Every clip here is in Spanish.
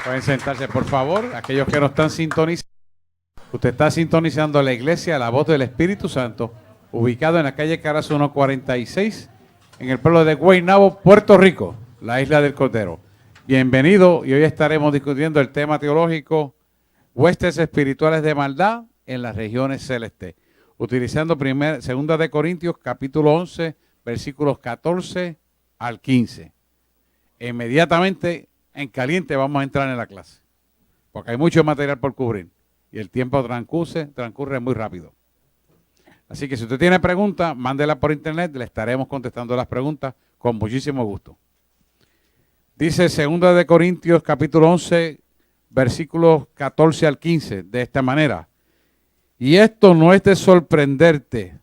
Pueden sentarse, por favor. Aquellos que no están sintonizando, usted está sintonizando la iglesia, la voz del Espíritu Santo, ubicado en la calle Carazo 146, en el pueblo de Guaynabo, Puerto Rico, la isla del Cordero. Bienvenido, y hoy estaremos discutiendo el tema teológico, huestes espirituales de maldad en las regiones celestes, utilizando segunda de Corintios, capítulo 11, versículos 14 al 15. Inmediatamente, en caliente, vamos a entrar en la clase, porque hay mucho material por cubrir y el tiempo transcurre muy rápido. Así que si usted tiene preguntas, mándela por internet, le estaremos contestando las preguntas con muchísimo gusto. Dice 2 de Corintios capítulo 11, versículos 14 al 15, de esta manera. Y esto no es sorprendente,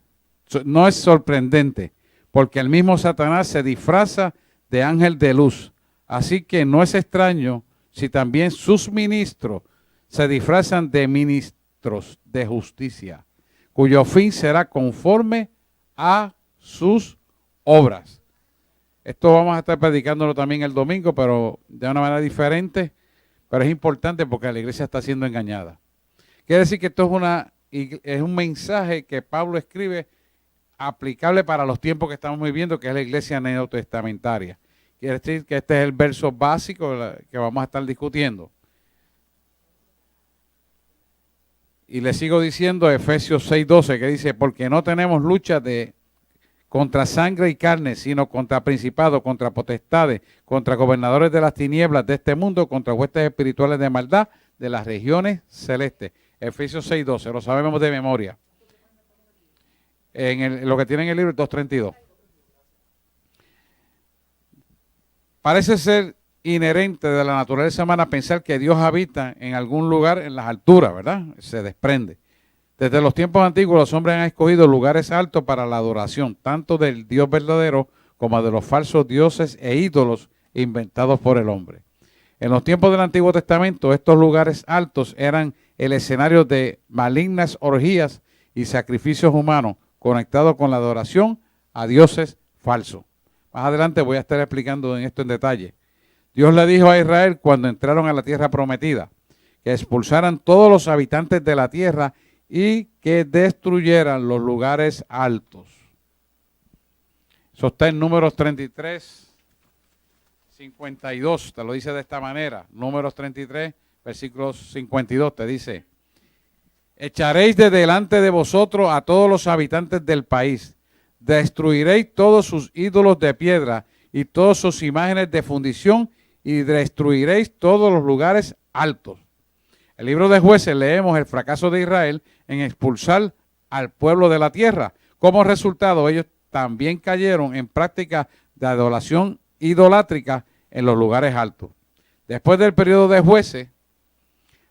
porque el mismo Satanás se disfraza de ángel de luz. Así que no es extraño si también sus ministros se disfrazan de ministros de justicia, cuyo fin será conforme a sus obras. Esto vamos a estar predicándolo también el domingo, pero de una manera diferente, pero es importante porque la iglesia está siendo engañada. Quiere decir que esto es un mensaje que Pablo escribe aplicable para los tiempos que estamos viviendo, que es la iglesia neotestamentaria. Quiere decir que este es el verso básico que vamos a estar discutiendo. Y le sigo diciendo Efesios 6:12, que dice, porque no tenemos lucha contra sangre y carne, sino contra principados, contra potestades, contra gobernadores de las tinieblas de este mundo, contra huestes espirituales de maldad de las regiones celestes. Efesios 6:12, lo sabemos de memoria. Lo que tiene en el libro 2:32. Parece ser inherente de la naturaleza humana pensar que Dios habita en algún lugar en las alturas, ¿verdad? Se desprende. Desde los tiempos antiguos los hombres han escogido lugares altos para la adoración, tanto del Dios verdadero como de los falsos dioses e ídolos inventados por el hombre. En los tiempos del Antiguo Testamento, estos lugares altos eran el escenario de malignas orgías y sacrificios humanos conectados con la adoración a dioses falsos. Más adelante voy a estar explicando esto en detalle. Dios le dijo a Israel cuando entraron a la tierra prometida que expulsaran todos los habitantes de la tierra y que destruyeran los lugares altos. Eso está en Números 33, 52, te lo dice de esta manera. Números 33, versículos 52, te dice, echaréis de delante de vosotros a todos los habitantes del país, destruiréis todos sus ídolos de piedra y todas sus imágenes de fundición y destruiréis todos los lugares altos. En el libro de Jueces leemos el fracaso de Israel en expulsar al pueblo de la tierra. Como resultado, ellos también cayeron en prácticas de adoración idolátrica en los lugares altos. Después del periodo de Jueces,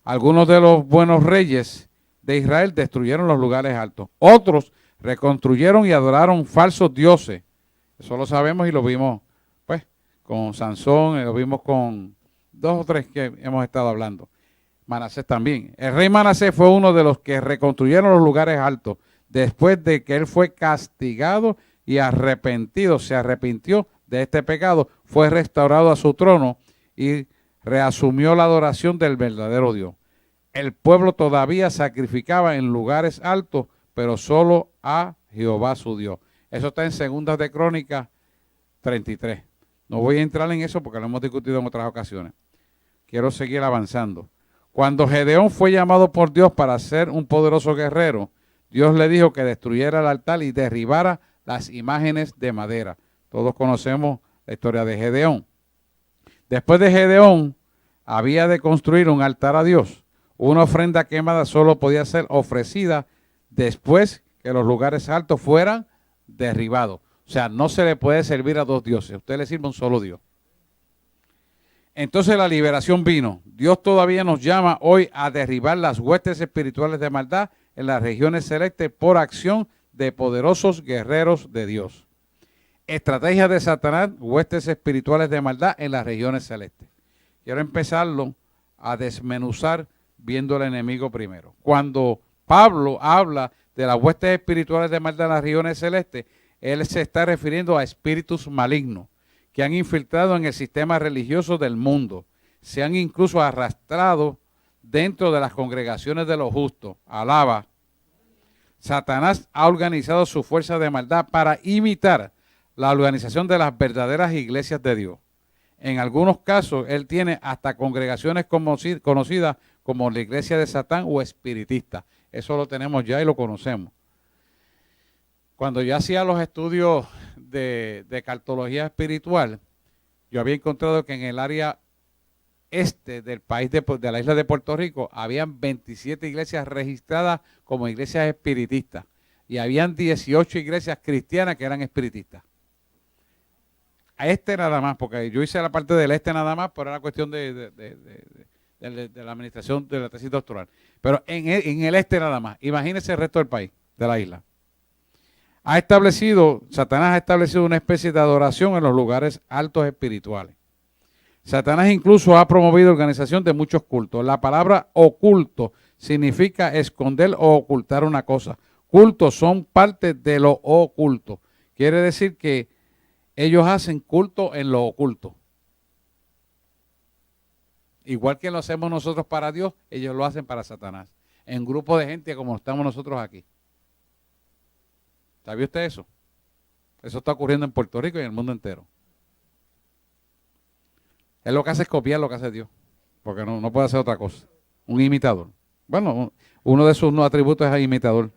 algunos de los buenos reyes de Israel destruyeron los lugares altos. Otros reconstruyeron y adoraron falsos dioses. Eso lo sabemos y lo vimos pues con Sansón, lo vimos con 2 o 3 que hemos estado hablando. Manasés también. El rey Manasés fue uno de los que reconstruyeron los lugares altos después de que él fue castigado y arrepentido, se arrepintió de este pecado, fue restaurado a su trono y reasumió la adoración del verdadero Dios. El pueblo todavía sacrificaba en lugares altos, pero solo a Jehová su Dios. Eso está en 2 de Crónicas 33. No voy a entrar en eso porque lo hemos discutido en otras ocasiones. Quiero seguir avanzando. Cuando Gedeón fue llamado por Dios para ser un poderoso guerrero, Dios le dijo que destruyera el altar y derribara las imágenes de madera. Todos conocemos la historia de Gedeón. Después de Gedeón, había de construir un altar a Dios. Una ofrenda quemada solo podía ser ofrecida después que los lugares altos fueran derribados. O sea, no se le puede servir a 2 dioses. Usted le sirve a un solo Dios. Entonces la liberación vino. Dios todavía nos llama hoy a derribar las huestes espirituales de maldad en las regiones celestes por acción de poderosos guerreros de Dios. Estrategia de Satanás, huestes espirituales de maldad en las regiones celestes. Quiero empezarlo a desmenuzar viendo al enemigo primero. Cuando Pablo habla de las huestes espirituales de maldad en las regiones celestes, él se está refiriendo a espíritus malignos que han infiltrado en el sistema religioso del mundo. se han incluso arrastrado dentro de las congregaciones de los justos. Alaba. Satanás ha organizado su fuerza de maldad para imitar la organización de las verdaderas iglesias de Dios. En algunos casos, él tiene hasta congregaciones conocidas como la iglesia de Satán o espiritista. Eso lo tenemos ya y lo conocemos. Cuando yo hacía los estudios de cartología espiritual, yo había encontrado que en el área este del país de la isla de Puerto Rico habían 27 iglesias registradas como iglesias espiritistas y habían 18 iglesias cristianas que eran espiritistas. A este nada más, porque yo hice la parte del este nada más, pero era cuestión de la administración de la tesis doctoral. Pero en el este nada más, imagínense el resto del país, de la isla. Satanás ha establecido una especie de adoración en los lugares altos espirituales. Satanás incluso ha promovido organización de muchos cultos. La palabra oculto significa esconder o ocultar una cosa. Cultos son parte de lo oculto. Quiere decir que ellos hacen culto en lo oculto. Igual que lo hacemos nosotros para Dios, ellos lo hacen para Satanás. En grupo de gente como estamos nosotros aquí. ¿Sabía usted eso? Eso está ocurriendo en Puerto Rico y en el mundo entero. Él lo que hace es copiar lo que hace Dios, porque no puede hacer otra cosa. Un imitador. Bueno, uno de sus atributos es el imitador.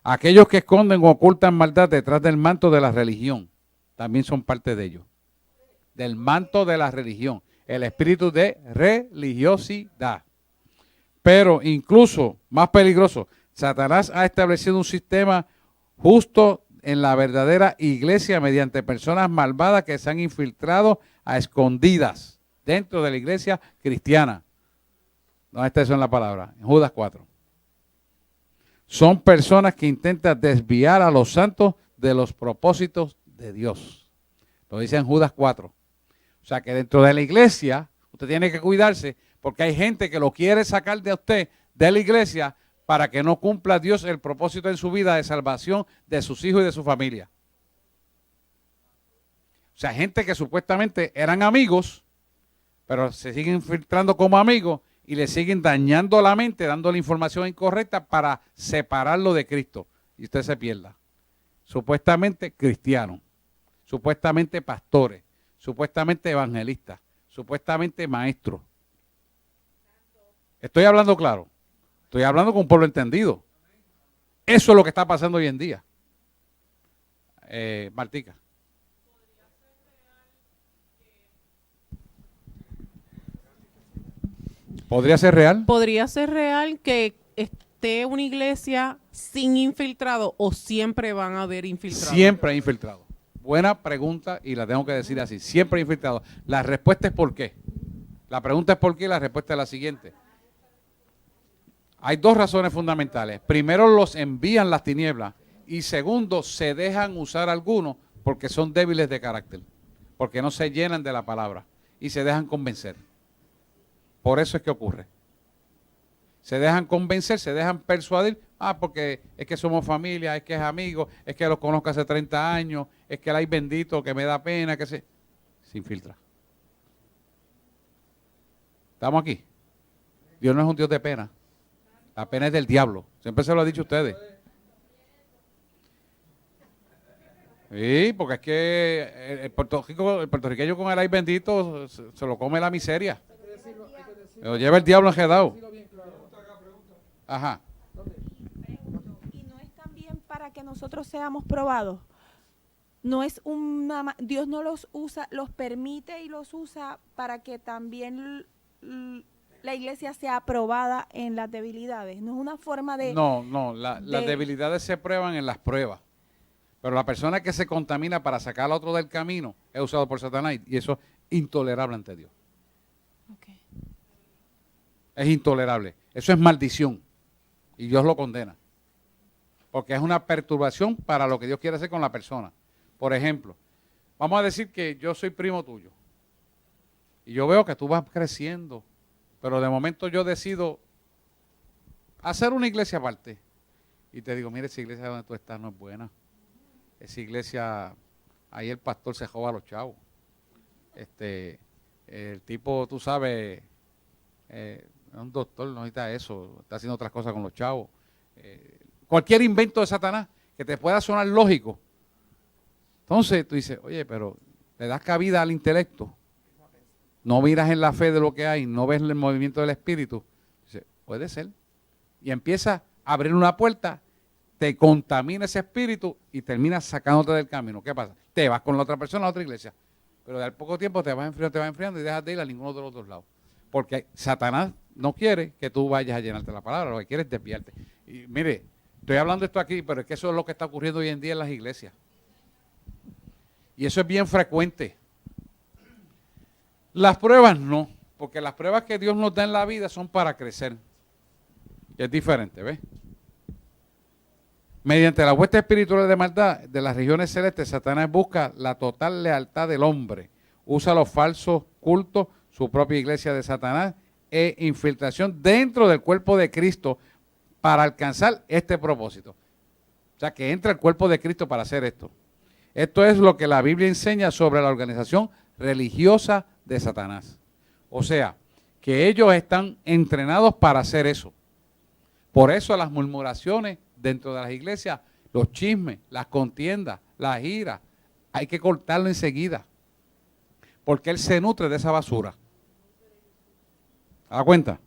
Aquellos que esconden o ocultan maldad detrás del manto de la religión, también son parte de ellos. Del manto de la religión. El espíritu de religiosidad. Pero incluso, más peligroso, Satanás ha establecido un sistema justo en la verdadera iglesia mediante personas malvadas que se han infiltrado a escondidas dentro de la iglesia cristiana. ¿Dónde está eso en la palabra? En Judas 4. Son personas que intentan desviar a los santos de los propósitos de Dios. Lo dice en Judas 4. O sea que dentro de la iglesia usted tiene que cuidarse porque hay gente que lo quiere sacar de usted de la iglesia para que no cumpla Dios el propósito en su vida de salvación de sus hijos y de su familia. O sea, gente que supuestamente eran amigos, pero se siguen filtrando como amigos y le siguen dañando la mente, dándole información incorrecta para separarlo de Cristo. Y usted se pierda. Supuestamente cristianos, supuestamente pastores, supuestamente evangelistas, supuestamente maestros. Estoy hablando claro. Estoy hablando con un pueblo entendido. Eso es lo que está pasando hoy en día. Martica. ¿Podría ser real? ¿Podría ser real que esté una iglesia sin infiltrado o siempre van a haber infiltrados? Siempre hay infiltrado. Buena pregunta y la tengo que decir así. Siempre hay infiltrado. La respuesta es ¿por qué? La pregunta es ¿por qué? Y la respuesta es la siguiente. Hay dos razones fundamentales. Primero, los envían las tinieblas. Y segundo, se dejan usar algunos porque son débiles de carácter. Porque no se llenan de la palabra. Y se dejan convencer. Por eso es que ocurre. Se dejan convencer, se dejan persuadir. Porque es que somos familia, es que es amigo, es que los conozco hace 30 años, es que él hay bendito, que me da pena, que se infiltra. ¿Estamos aquí? Dios no es un Dios de pena. La pena es del diablo. Siempre se lo he dicho a ustedes. Sí, porque es que el puertorriqueño con el ay bendito se lo come la miseria. Lo lleva el diablo enredado. Ajá. Y no es también para que nosotros seamos probados. No es Dios no los usa, los permite y los usa para que también la iglesia sea aprobada en las debilidades. No es una forma de... Las debilidades se prueban en las pruebas. Pero la persona que se contamina para sacar al otro del camino es usado por Satanás y eso es intolerable ante Dios. Okay. Es intolerable. Eso es maldición y Dios lo condena. Porque es una perturbación para lo que Dios quiere hacer con la persona. Por ejemplo, vamos a decir que yo soy primo tuyo y yo veo que tú vas creciendo, pero de momento yo decido hacer una iglesia aparte y te digo, mire, esa iglesia donde tú estás no es buena. Esa iglesia, ahí el pastor se joda a los chavos. el tipo, tú sabes, es un doctor, no necesita eso, está haciendo otras cosas con los chavos. Cualquier invento de Satanás que te pueda sonar lógico. Entonces tú dices, oye, pero le das cabida al intelecto, no miras en la fe de lo que hay, no ves el movimiento del espíritu. Dice, puede ser. Y empieza a abrir una puerta, te contamina ese espíritu y terminas sacándote del camino. ¿Qué pasa? Te vas con la otra persona a otra iglesia, pero de al poco tiempo te vas enfriando y dejas de ir a ninguno de los dos lados. Porque Satanás no quiere que tú vayas a llenarte la palabra, lo que quiere es desviarte. Y mire, estoy hablando esto aquí, pero es que eso es lo que está ocurriendo hoy en día en las iglesias. Y eso es bien frecuente. Las pruebas no, porque las pruebas que Dios nos da en la vida son para crecer. Es diferente, ¿ves? Mediante la hueste espiritual de maldad de las regiones celestes, Satanás busca la total lealtad del hombre. Usa los falsos cultos, su propia iglesia de Satanás e infiltración dentro del cuerpo de Cristo para alcanzar este propósito. O sea, que entra el cuerpo de Cristo para hacer esto. Esto es lo que la Biblia enseña sobre la organización religiosa de Satanás. O sea, que ellos están entrenados para hacer eso. Por eso las murmuraciones dentro de las iglesias, los chismes, las contiendas, las iras, hay que cortarlo enseguida. Porque él se nutre de esa basura. ¿Se da cuenta?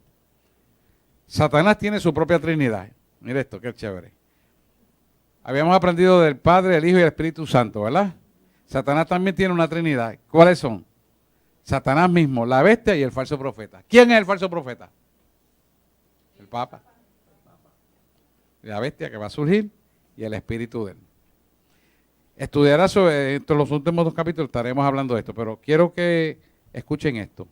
Satanás tiene su propia Trinidad. Mire esto, qué chévere. Habíamos aprendido del Padre, el Hijo y el Espíritu Santo, ¿verdad? Satanás también tiene una Trinidad. ¿Cuáles son? Satanás mismo, la bestia y el falso profeta. ¿Quién es el falso profeta? El Papa. La bestia que va a surgir y el espíritu de él. Estudiará sobre esto en los últimos 2 capítulos, estaremos hablando de esto, pero quiero que escuchen esto.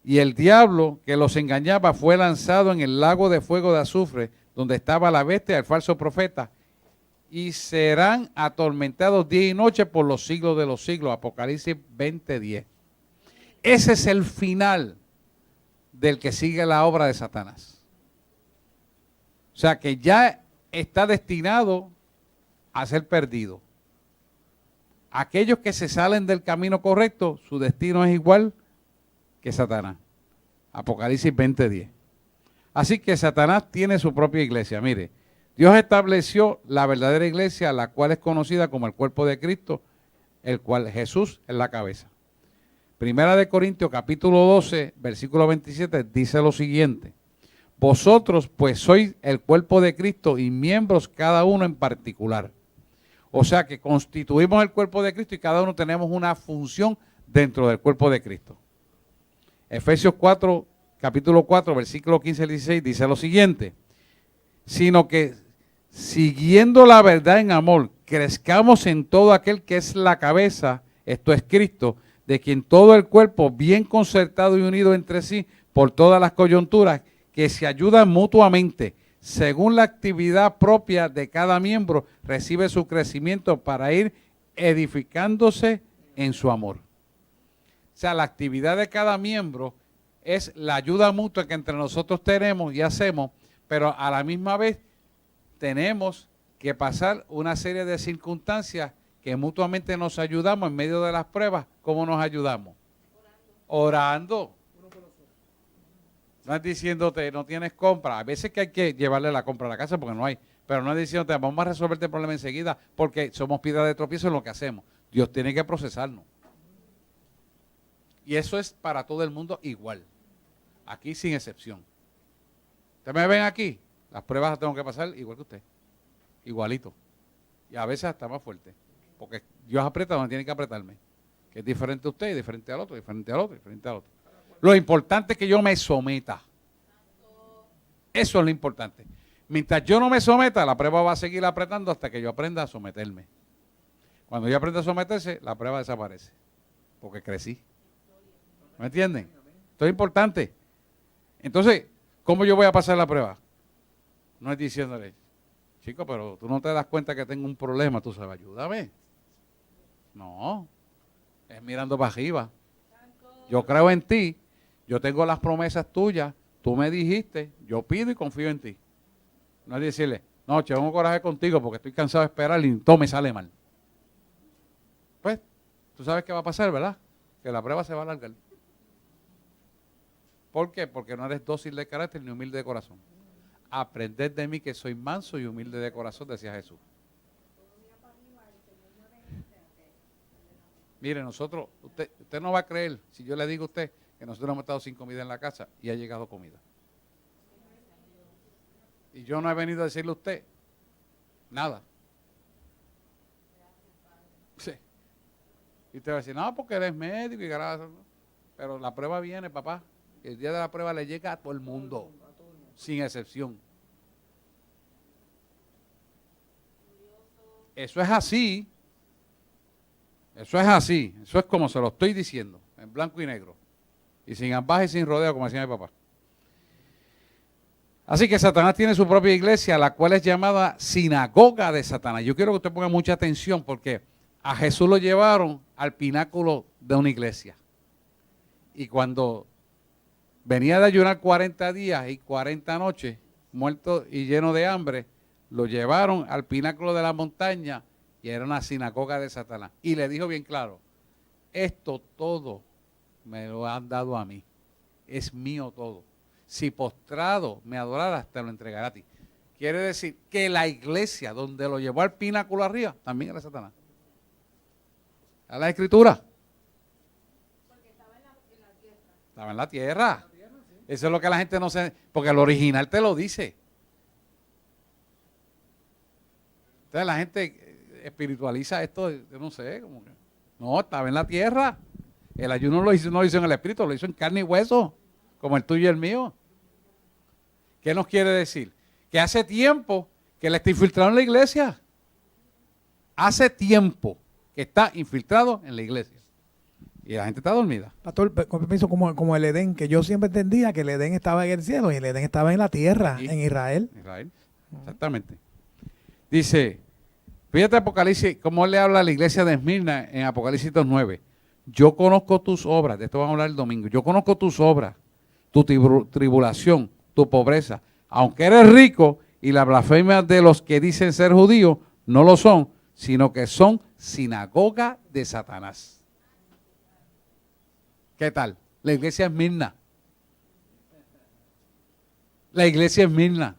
Y el diablo que los engañaba fue lanzado en el lago de fuego de azufre, donde estaba la bestia y el falso profeta, y serán atormentados día y noche por los siglos de los siglos. Apocalipsis 20:10. Ese es el final del que sigue la obra de Satanás. O sea que ya está destinado a ser perdido. Aquellos que se salen del camino correcto, su destino es igual que Satanás. Apocalipsis 20:10. Así que Satanás tiene su propia iglesia. Mire, Dios estableció la verdadera iglesia, la cual es conocida como el cuerpo de Cristo, el cual Jesús es la cabeza. Primera de Corintios capítulo 12, versículo 27, dice lo siguiente. Vosotros pues sois el cuerpo de Cristo y miembros cada uno en particular. O sea que constituimos el cuerpo de Cristo y cada uno tenemos una función dentro del cuerpo de Cristo. Efesios 4, capítulo 4, versículo 15 al 16 dice lo siguiente. Sino que siguiendo la verdad en amor, crezcamos en todo aquel que es la cabeza, esto es Cristo, de quien todo el cuerpo bien concertado y unido entre sí por todas las coyunturas, que se ayudan mutuamente, según la actividad propia de cada miembro, recibe su crecimiento para ir edificándose en su amor. O sea, la actividad de cada miembro es la ayuda mutua que entre nosotros tenemos y hacemos, pero a la misma vez tenemos que pasar una serie de circunstancias que mutuamente nos ayudamos en medio de las pruebas. ¿Cómo nos ayudamos? Orando. No es diciéndote, no tienes compra. A veces que hay que llevarle la compra a la casa porque no hay. Pero no es diciéndote, vamos a resolverte el problema enseguida porque somos piedra de tropiezo en lo que hacemos. Dios tiene que procesarnos. Y eso es para todo el mundo igual. Aquí sin excepción. ¿Ustedes me ven aquí? Las pruebas las tengo que pasar igual que usted. Igualito. Y a veces hasta más fuerte. Porque Dios aprieta donde tiene que apretarme. Que es diferente a usted, diferente al otro, diferente al otro, diferente al otro. Lo importante es que yo me someta. Eso es lo importante. Mientras yo no me someta, la prueba va a seguir apretando hasta que yo aprenda a someterme. Cuando yo aprenda a someterse, la prueba desaparece. Porque crecí. ¿Me entienden? Esto es importante. Entonces, ¿cómo yo voy a pasar la prueba? No es diciéndole, chico, pero tú no te das cuenta que tengo un problema, tú sabes, ayúdame. No, es mirando para arriba. Yo creo en ti, yo tengo las promesas tuyas, tú me dijiste, yo pido y confío en ti. No es decirle, no, che, tengo coraje contigo porque estoy cansado de esperar y todo me sale mal. Pues, tú sabes qué va a pasar, ¿verdad? Que la prueba se va a alargar. ¿Por qué? Porque no eres dócil de carácter ni humilde de corazón. Aprended de mí que soy manso y humilde de corazón, decía Jesús. Mire, nosotros, usted no va a creer si yo le digo a usted que nosotros hemos estado sin comida en la casa y ha llegado comida. Y yo no he venido a decirle a usted nada. Sí. Y usted va a decir, no, porque eres médico y gracias. Pero la prueba viene, papá. El día de la prueba le llega a todo el mundo, sin excepción. Eso es así. Eso es así. Eso es como se lo estoy diciendo, en blanco y negro. Y sin ambaje y sin rodeo, como decía mi papá. Así que Satanás tiene su propia iglesia, la cual es llamada sinagoga de Satanás. Yo quiero que usted ponga mucha atención porque a Jesús lo llevaron al pináculo de una iglesia. Y cuando venía de ayunar 40 días y 40 noches, muerto y lleno de hambre, lo llevaron al pináculo de la montaña y era una sinagoga de Satanás. Y le dijo bien claro, esto todo me lo han dado a mí, es mío todo. Si postrado me adoraras, te lo entregaré a ti. Quiere decir que la iglesia donde lo llevó al pináculo arriba, también era Satanás. ¿A la escritura? Porque estaba en la tierra. Estaba en la tierra. Eso es lo que la gente no sabe, porque el original te lo dice. Entonces la gente espiritualiza esto, yo no sé, como que, no, estaba en la tierra. El ayuno no lo hizo en el espíritu, lo hizo en carne y hueso, como el tuyo y el mío. ¿Qué nos quiere decir? Que hace tiempo que él está infiltrado en la iglesia. Hace tiempo que está infiltrado en la iglesia. Y la gente está dormida. Pastor, con permiso, como el Edén, que yo siempre entendía que el Edén estaba en el cielo y el Edén estaba en la tierra, en Israel. Israel, exactamente. Dice, fíjate Apocalipsis, cómo él le habla a la iglesia de Esmirna en Apocalipsis 9. Yo conozco tus obras, de esto vamos a hablar el domingo. Yo conozco tus obras, tu tribulación, tu pobreza. Aunque eres rico y la blasfemia de los que dicen ser judíos no lo son, sino que son sinagoga de Satanás. ¿Qué tal? La iglesia es Esmirna. La iglesia es Esmirna.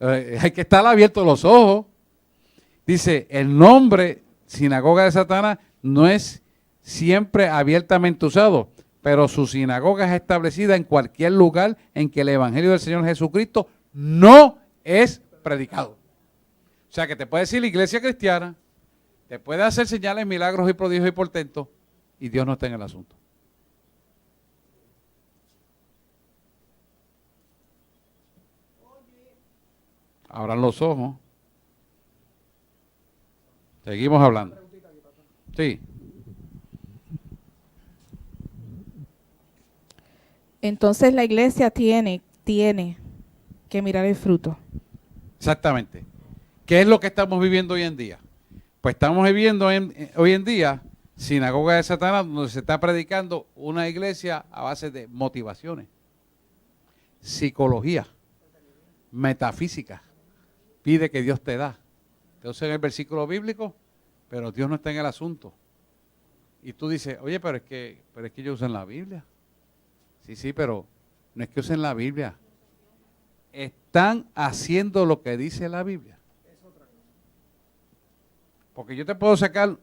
Hay que estar abiertos los ojos. Dice, el nombre sinagoga de Satanás no es siempre abiertamente usado, pero su sinagoga es establecida en cualquier lugar en que el evangelio del Señor Jesucristo no es predicado. O sea que te puede decir la iglesia cristiana, te puede hacer señales, milagros y prodigios y portentos, y Dios no está en el asunto. Abran los ojos. Seguimos hablando. Sí. Entonces la iglesia tiene que mirar el fruto. Exactamente. ¿Qué es lo que estamos viviendo hoy en día? Pues estamos viviendo hoy en día sinagoga de Satanás, donde se está predicando una iglesia a base de motivaciones, psicología, metafísica. Pide que Dios te da. Entonces en el versículo bíblico, pero Dios no está en el asunto. Y tú dices, oye, pero es que yo uso en la Biblia. Sí, pero no es que usen la Biblia. Están haciendo lo que dice la Biblia. Porque yo te puedo sacar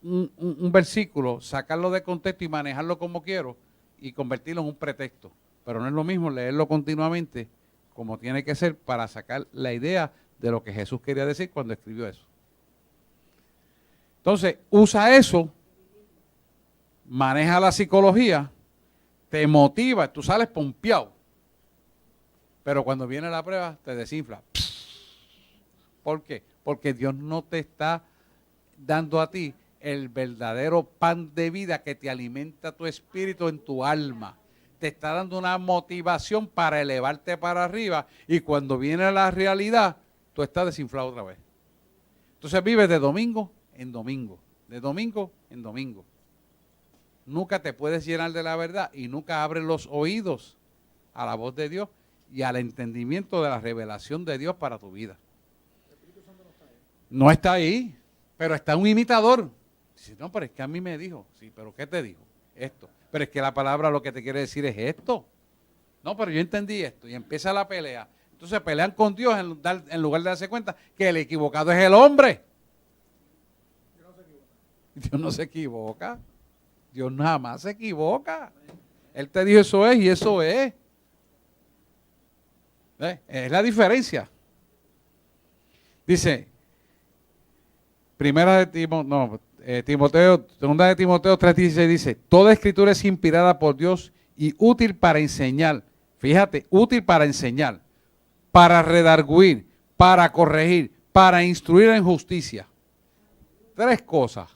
un versículo, sacarlo de contexto y manejarlo como quiero y convertirlo en un pretexto. Pero no es lo mismo leerlo continuamente como tiene que ser para sacar la idea de lo que Jesús quería decir cuando escribió eso. Entonces, usa eso, maneja la psicología, te motiva, tú sales pompeado. Pero cuando viene la prueba, te desinfla. ¿Por qué? Porque Dios no te está dando a ti el verdadero pan de vida que te alimenta tu espíritu en tu alma. Te está dando una motivación para elevarte para arriba y cuando viene la realidad, tú estás desinflado otra vez. Entonces vives de domingo en domingo, de domingo en domingo. Nunca te puedes llenar de la verdad y nunca abres los oídos a la voz de Dios y al entendimiento de la revelación de Dios para tu vida. No está ahí, pero está un imitador. Dice, no, pero es que a mí me dijo. Sí, pero ¿qué te dijo? esto. Pero es que la palabra lo que te quiere decir es esto. No, pero yo entendí esto. Y empieza la pelea. Entonces pelean con Dios en lugar de darse cuenta que el equivocado es el hombre. Dios no se equivoca. Dios jamás se equivoca. Él te dijo eso es y eso es. Es la diferencia. Dice, segunda de Timoteo 3:16 dice, toda escritura es inspirada por Dios y útil para enseñar. Fíjate, útil para enseñar, para redarguir, para corregir, para instruir en justicia. 3 cosas.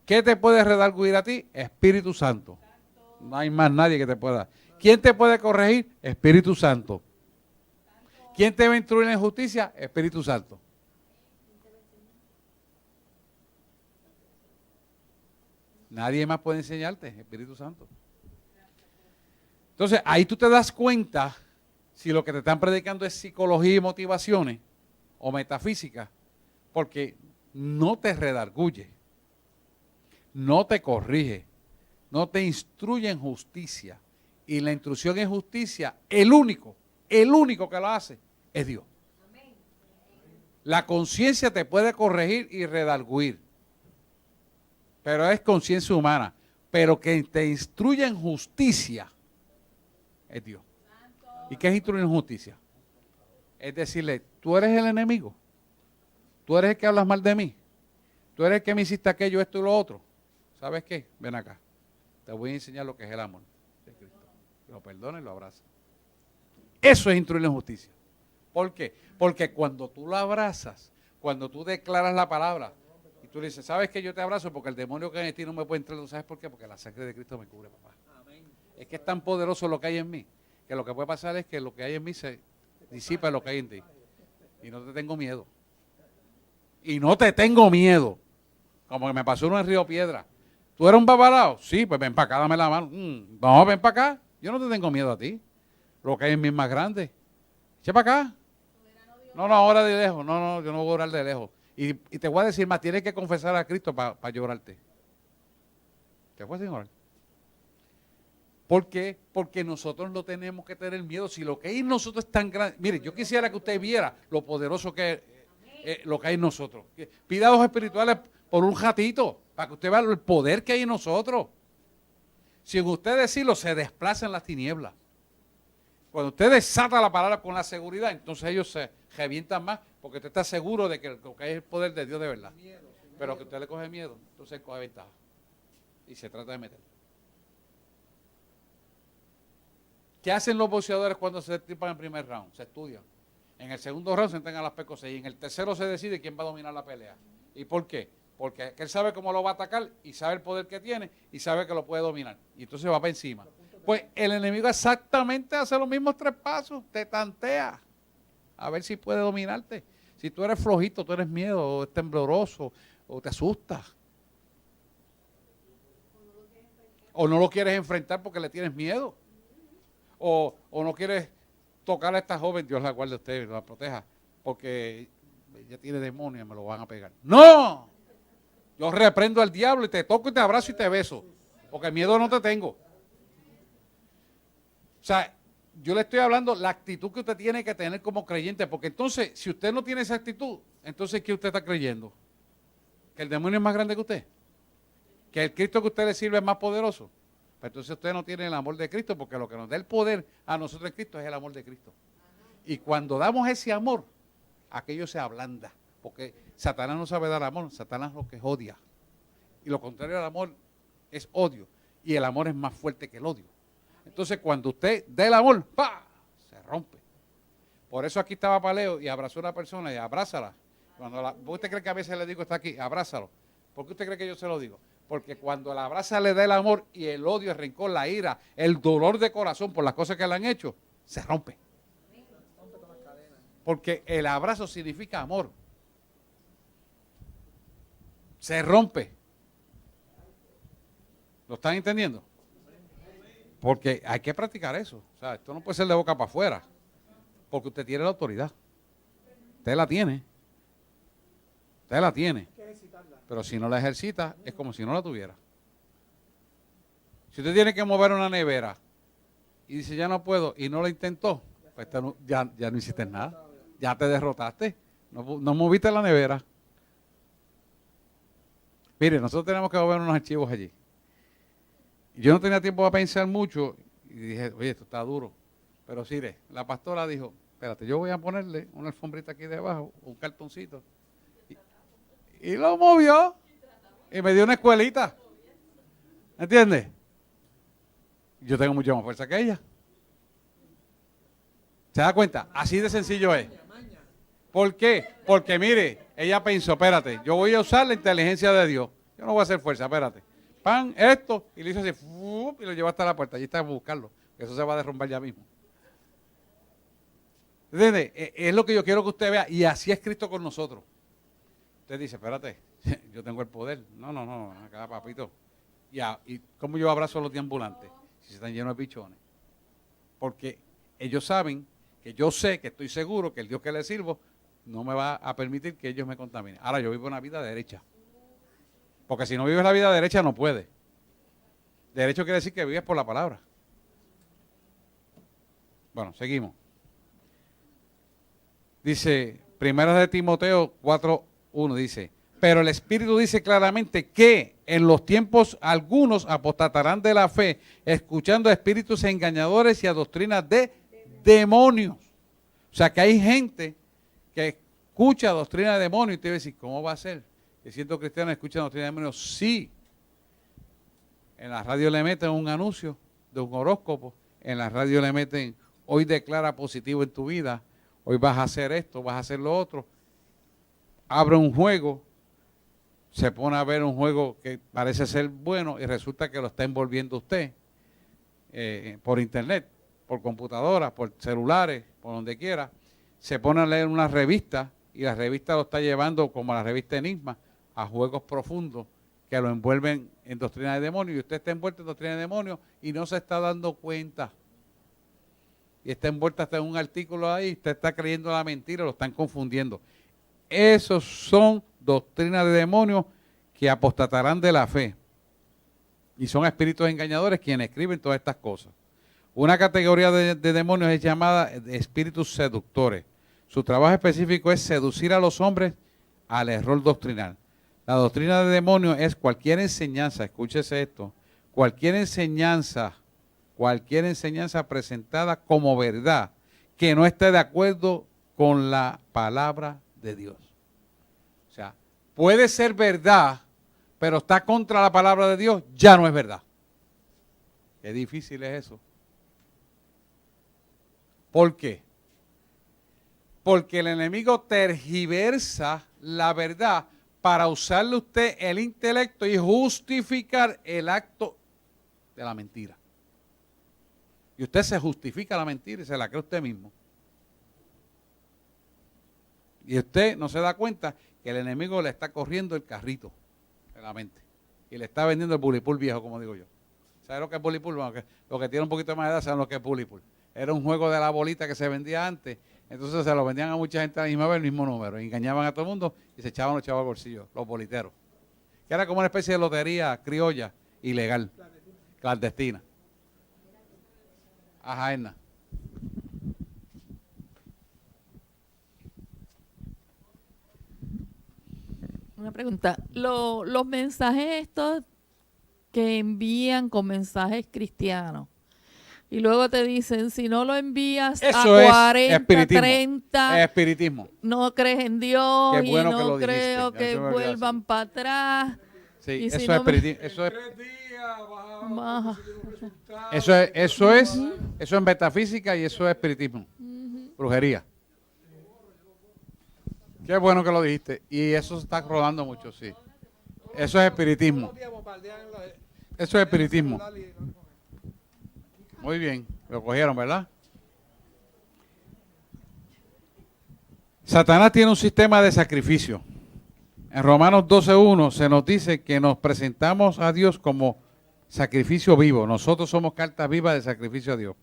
¿Qué te puede redarguir a ti? Espíritu Santo. No hay más nadie que te pueda. ¿Quién te puede corregir? Espíritu Santo. ¿Quién te va a instruir en justicia? Espíritu Santo. Nadie más puede enseñarte, Espíritu Santo. Entonces, ahí tú te das cuenta si lo que te están predicando es psicología y motivaciones o metafísica, porque no te redarguye, no te corrige, no te instruye en justicia. Y la instrucción en justicia, el único que lo hace es Dios. La conciencia te puede corregir y redarguir, pero es conciencia humana. Pero quien te instruye en justicia es Dios. ¿Y qué es instruir en justicia? Es decirle, tú eres el enemigo, tú eres el que hablas mal de mí, tú eres el que me hiciste aquello, esto y lo otro. ¿Sabes qué? Ven acá, te voy a enseñar lo que es el amor de Cristo. Lo perdona y lo abraza. Eso es instruir en justicia. ¿Por qué? Porque cuando tú lo abrazas, cuando tú declaras la palabra y tú le dices, ¿sabes qué? Yo te abrazo porque el demonio que hay en ti no me puede entrar. ¿Sabes por qué? Porque la sangre de Cristo me cubre, papá. Amén. Es que es tan poderoso lo que hay en mí, que lo que puede pasar es que lo que hay en mí se disipa lo que hay en ti. Y no te tengo miedo. Y no te tengo miedo. Como que me pasó uno en Río Piedra. ¿Tú eres un babalao? Sí, pues ven para acá, dame la mano. No, ven para acá. Yo no te tengo miedo a ti. Lo que hay en mí es más grande. Echa para acá. No, ahora de lejos. No, yo no voy a orar de lejos. Y te voy a decir más, tienes que confesar a Cristo para llorarte. ¿Te fue, señor? ¿Por qué? Porque nosotros no tenemos que tener miedo. Si lo que hay en nosotros es tan grande. Mire, yo quisiera que usted viera lo poderoso que es lo que hay en nosotros. Pida a los espirituales por un ratito, para que usted vea el poder que hay en nosotros. Sin usted decirlo, se desplazan las tinieblas. Cuando usted desata la palabra con la seguridad, entonces ellos se revientan más, porque usted está seguro de que lo que hay es el poder de Dios de verdad. Pero que usted le coge miedo, entonces coge ventaja. Y se trata de meter. ¿Qué hacen los boxeadores cuando se tripan en el primer round? Se estudian. En el segundo round se entregan las P6 y en el tercero se decide quién va a dominar la pelea. ¿Y por qué? Porque él sabe cómo lo va a atacar y sabe el poder que tiene y sabe que lo puede dominar. Y entonces va para encima. Pues el enemigo exactamente hace los mismos 3 pasos, te tantea a ver si puede dominarte. Si tú eres flojito, tú eres miedo, o es tembloroso, o te asustas. O no lo quieres enfrentar porque le tienes miedo. O no quieres tocar a esta joven, Dios la guarde a usted, la proteja, porque ella tiene demonios y me lo van a pegar. ¡No! Yo reprendo al diablo y te toco y te abrazo y te beso, porque miedo no te tengo. O sea, yo le estoy hablando la actitud que usted tiene que tener como creyente, porque entonces, si usted no tiene esa actitud, entonces ¿qué usted está creyendo? ¿Que el demonio es más grande que usted? ¿Que el Cristo que usted le sirve es más poderoso? Pues entonces usted no tiene el amor de Cristo, porque lo que nos da el poder a nosotros en Cristo es el amor de Cristo. Y cuando damos ese amor, aquello se ablanda, porque Satanás no sabe dar amor, Satanás lo que es odia. Y lo contrario al amor es odio, y el amor es más fuerte que el odio. Entonces, cuando usted da el amor, ¡pah!, se rompe. Por eso aquí estaba Paleo y abrazó a una persona y abrázala. ¿Usted cree que a veces le digo está aquí? Abrázalo. ¿Por qué usted cree que yo se lo digo? Porque cuando la abraza le da el amor y el odio, el rencor, la ira, el dolor de corazón por las cosas que le han hecho, se rompe. Porque el abrazo significa amor. Se rompe. ¿Lo están entendiendo? Porque hay que practicar eso. O sea, esto no puede ser de boca para afuera. Porque usted tiene la autoridad. Usted la tiene. Usted la tiene. Pero si no la ejercita, es como si no la tuviera. Si usted tiene que mover una nevera y dice, ya no puedo, y no lo intentó, pues ya no hiciste nada. Ya te derrotaste. No moviste la nevera. Mire, nosotros tenemos que mover unos archivos allí. Yo no tenía tiempo para pensar mucho y dije, oye, esto está duro. Pero sí, la pastora dijo, espérate, yo voy a ponerle una alfombrita aquí debajo, un cartoncito. Y lo movió y me dio una escuelita. ¿Entiendes? Yo tengo mucha más fuerza que ella. ¿Se da cuenta? Así de sencillo es. ¿Por qué? Porque mire, ella pensó, espérate, yo voy a usar la inteligencia de Dios. Yo no voy a hacer fuerza, espérate. Pan, esto, y le hizo así, y lo llevó hasta la puerta. Allí está a buscarlo, que eso se va a derrumbar ya mismo. ¿Entiendes? Es lo que yo quiero que usted vea, y así es Cristo con nosotros. Usted dice, espérate, yo tengo el poder. No, acá, papito. ¿Y cómo yo abrazo a los deambulantes? Si se están llenos de pichones. Porque ellos saben que yo sé, que estoy seguro que el Dios que les sirvo no me va a permitir que ellos me contaminen. Ahora yo vivo una vida derecha. Porque si no vives la vida derecha no puedes. Derecho quiere decir que vives por la palabra. Bueno, seguimos. Dice, Primera de Timoteo 4:1 dice, pero el Espíritu dice claramente que en los tiempos algunos apostatarán de la fe, escuchando a espíritus engañadores y a doctrinas de demonios. O sea que hay gente que escucha doctrina de demonios y te va a decir, ¿cómo va a ser? Que siendo cristiano escucha doctrina de demonios. Sí. En la radio le meten un anuncio de un horóscopo, en la radio le meten, hoy declara positivo en tu vida, hoy vas a hacer esto, vas a hacer lo otro. Abre un juego, se pone a ver un juego que parece ser bueno y resulta que lo está envolviendo usted por internet, por computadora, por celulares, por donde quiera. Se pone a leer una revista y la revista lo está llevando, como la revista Enigma, a juegos profundos que lo envuelven en doctrina de demonios, y usted está envuelto en doctrina de demonios y no se está dando cuenta. Y está envuelto hasta en un artículo ahí, usted está creyendo la mentira, lo están confundiendo. Esos son doctrinas de demonios que apostatarán de la fe. Y son espíritus engañadores quienes escriben todas estas cosas. Una categoría de demonios es llamada espíritus seductores. Su trabajo específico es seducir a los hombres al error doctrinal. La doctrina de demonios es cualquier enseñanza, escúchese esto, cualquier enseñanza presentada como verdad que no esté de acuerdo con la palabra de Dios. O sea, puede ser verdad, pero está contra la palabra de Dios, ya no es verdad. Qué difícil es eso. ¿Por qué? Porque el enemigo tergiversa la verdad para usarle usted el intelecto y justificar el acto de la mentira. Y usted se justifica la mentira y se la cree usted mismo. Y usted no se da cuenta que el enemigo le está corriendo el carrito de la mente. Y le está vendiendo el bulipul viejo, como digo yo. ¿Sabe lo que es bulipul? Bueno, los que tienen un poquito más de edad saben lo que es bulipul. Era un juego de la bolita que se vendía antes. Entonces se lo vendían a mucha gente a la misma vez, el mismo número. Engañaban a todo el mundo y se echaban los chavos al bolsillo, los boliteros. Que era como una especie de lotería criolla, ilegal, clandestina. Ajá, Edna. Una pregunta. Los mensajes estos que envían con mensajes cristianos y luego te dicen, si no lo envías eso a 40, es espiritismo. 30, es espiritismo. no crees en Dios. Qué bueno y que no lo dijiste. creo Ya que se me olvidó vuelvan para atrás. Sí, y eso si es no espiritismo. Baja. Eso es metafísica y eso es espiritismo. Brujería. Qué bueno que lo dijiste. Y eso se está rodando mucho, sí. Eso es espiritismo. Eso es espiritismo. Muy bien, lo cogieron, ¿verdad? Satanás tiene un sistema de sacrificio. En Romanos 12:1 se nos dice que nos presentamos a Dios como sacrificio vivo. Nosotros somos cartas vivas de sacrificio a Dios.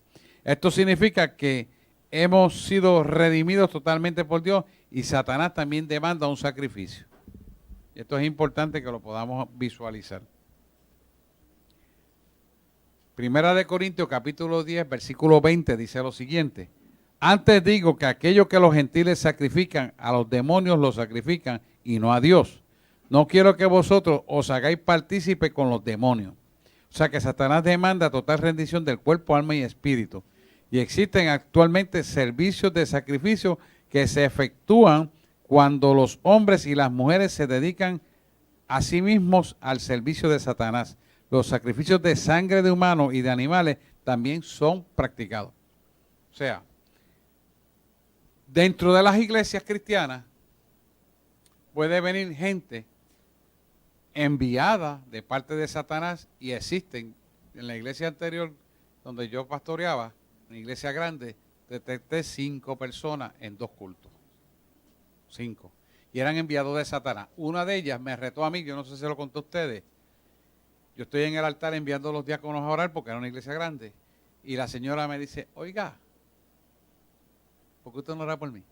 Esto significa que hemos sido redimidos totalmente por Dios y Satanás también demanda un sacrificio. Esto es importante que lo podamos visualizar. Primera de Corintios, capítulo 10, versículo 20, dice lo siguiente. Antes digo que aquellos que los gentiles sacrifican, a los demonios los sacrifican y no a Dios. No quiero que vosotros os hagáis partícipe con los demonios. O sea que Satanás demanda total rendición del cuerpo, alma y espíritu. Y existen actualmente servicios de sacrificio que se efectúan cuando los hombres y las mujeres se dedican a sí mismos al servicio de Satanás. Los sacrificios de sangre de humanos y de animales también son practicados. O sea, dentro de las iglesias cristianas puede venir gente enviada de parte de Satanás y existen. En la iglesia anterior donde yo pastoreaba, en la iglesia grande, detecté 5 personas en 2 cultos. 5. Y eran enviados de Satanás. Una de ellas me retó a mí, yo no sé si se lo conté a ustedes. Yo estoy en el altar enviando a los diáconos a orar porque era una iglesia grande. Y la señora me dice, oiga, ¿por qué usted no ora por mí?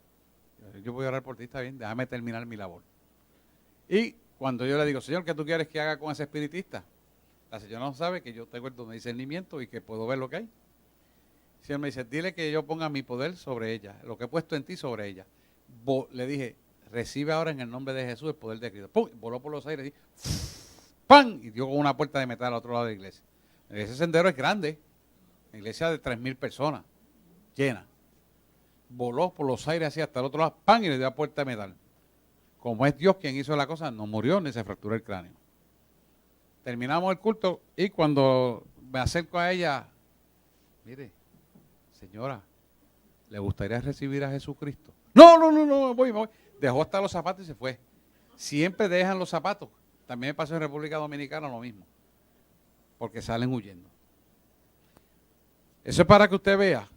Yo voy a orar por ti, está bien, déjame terminar mi labor. Y cuando yo le digo, Señor, ¿qué tú quieres que haga con ese espiritista? La señora no sabe que yo tengo el don de discernimiento y que puedo ver lo que hay. El Señor me dice, dile que yo ponga mi poder sobre ella, lo que he puesto en ti sobre ella. Le dije, recibe ahora en el nombre de Jesús el poder de Cristo. ¡Pum! Voló por los aires y ¡pam! Y dio con una puerta de metal al otro lado de la iglesia. Ese sendero es grande, una iglesia de 3,000 personas, llena. Voló por los aires así hasta el otro lado, ¡pam! Y le dio la puerta de metal. Como es Dios quien hizo la cosa, no murió ni se fracturó el cráneo. Terminamos el culto y cuando me acerco a ella, mire, señora, ¿le gustaría recibir a Jesucristo? No, voy. Dejó hasta los zapatos y se fue. Siempre dejan los zapatos. También me pasó en República Dominicana lo mismo. Porque salen huyendo. Eso es para que usted vea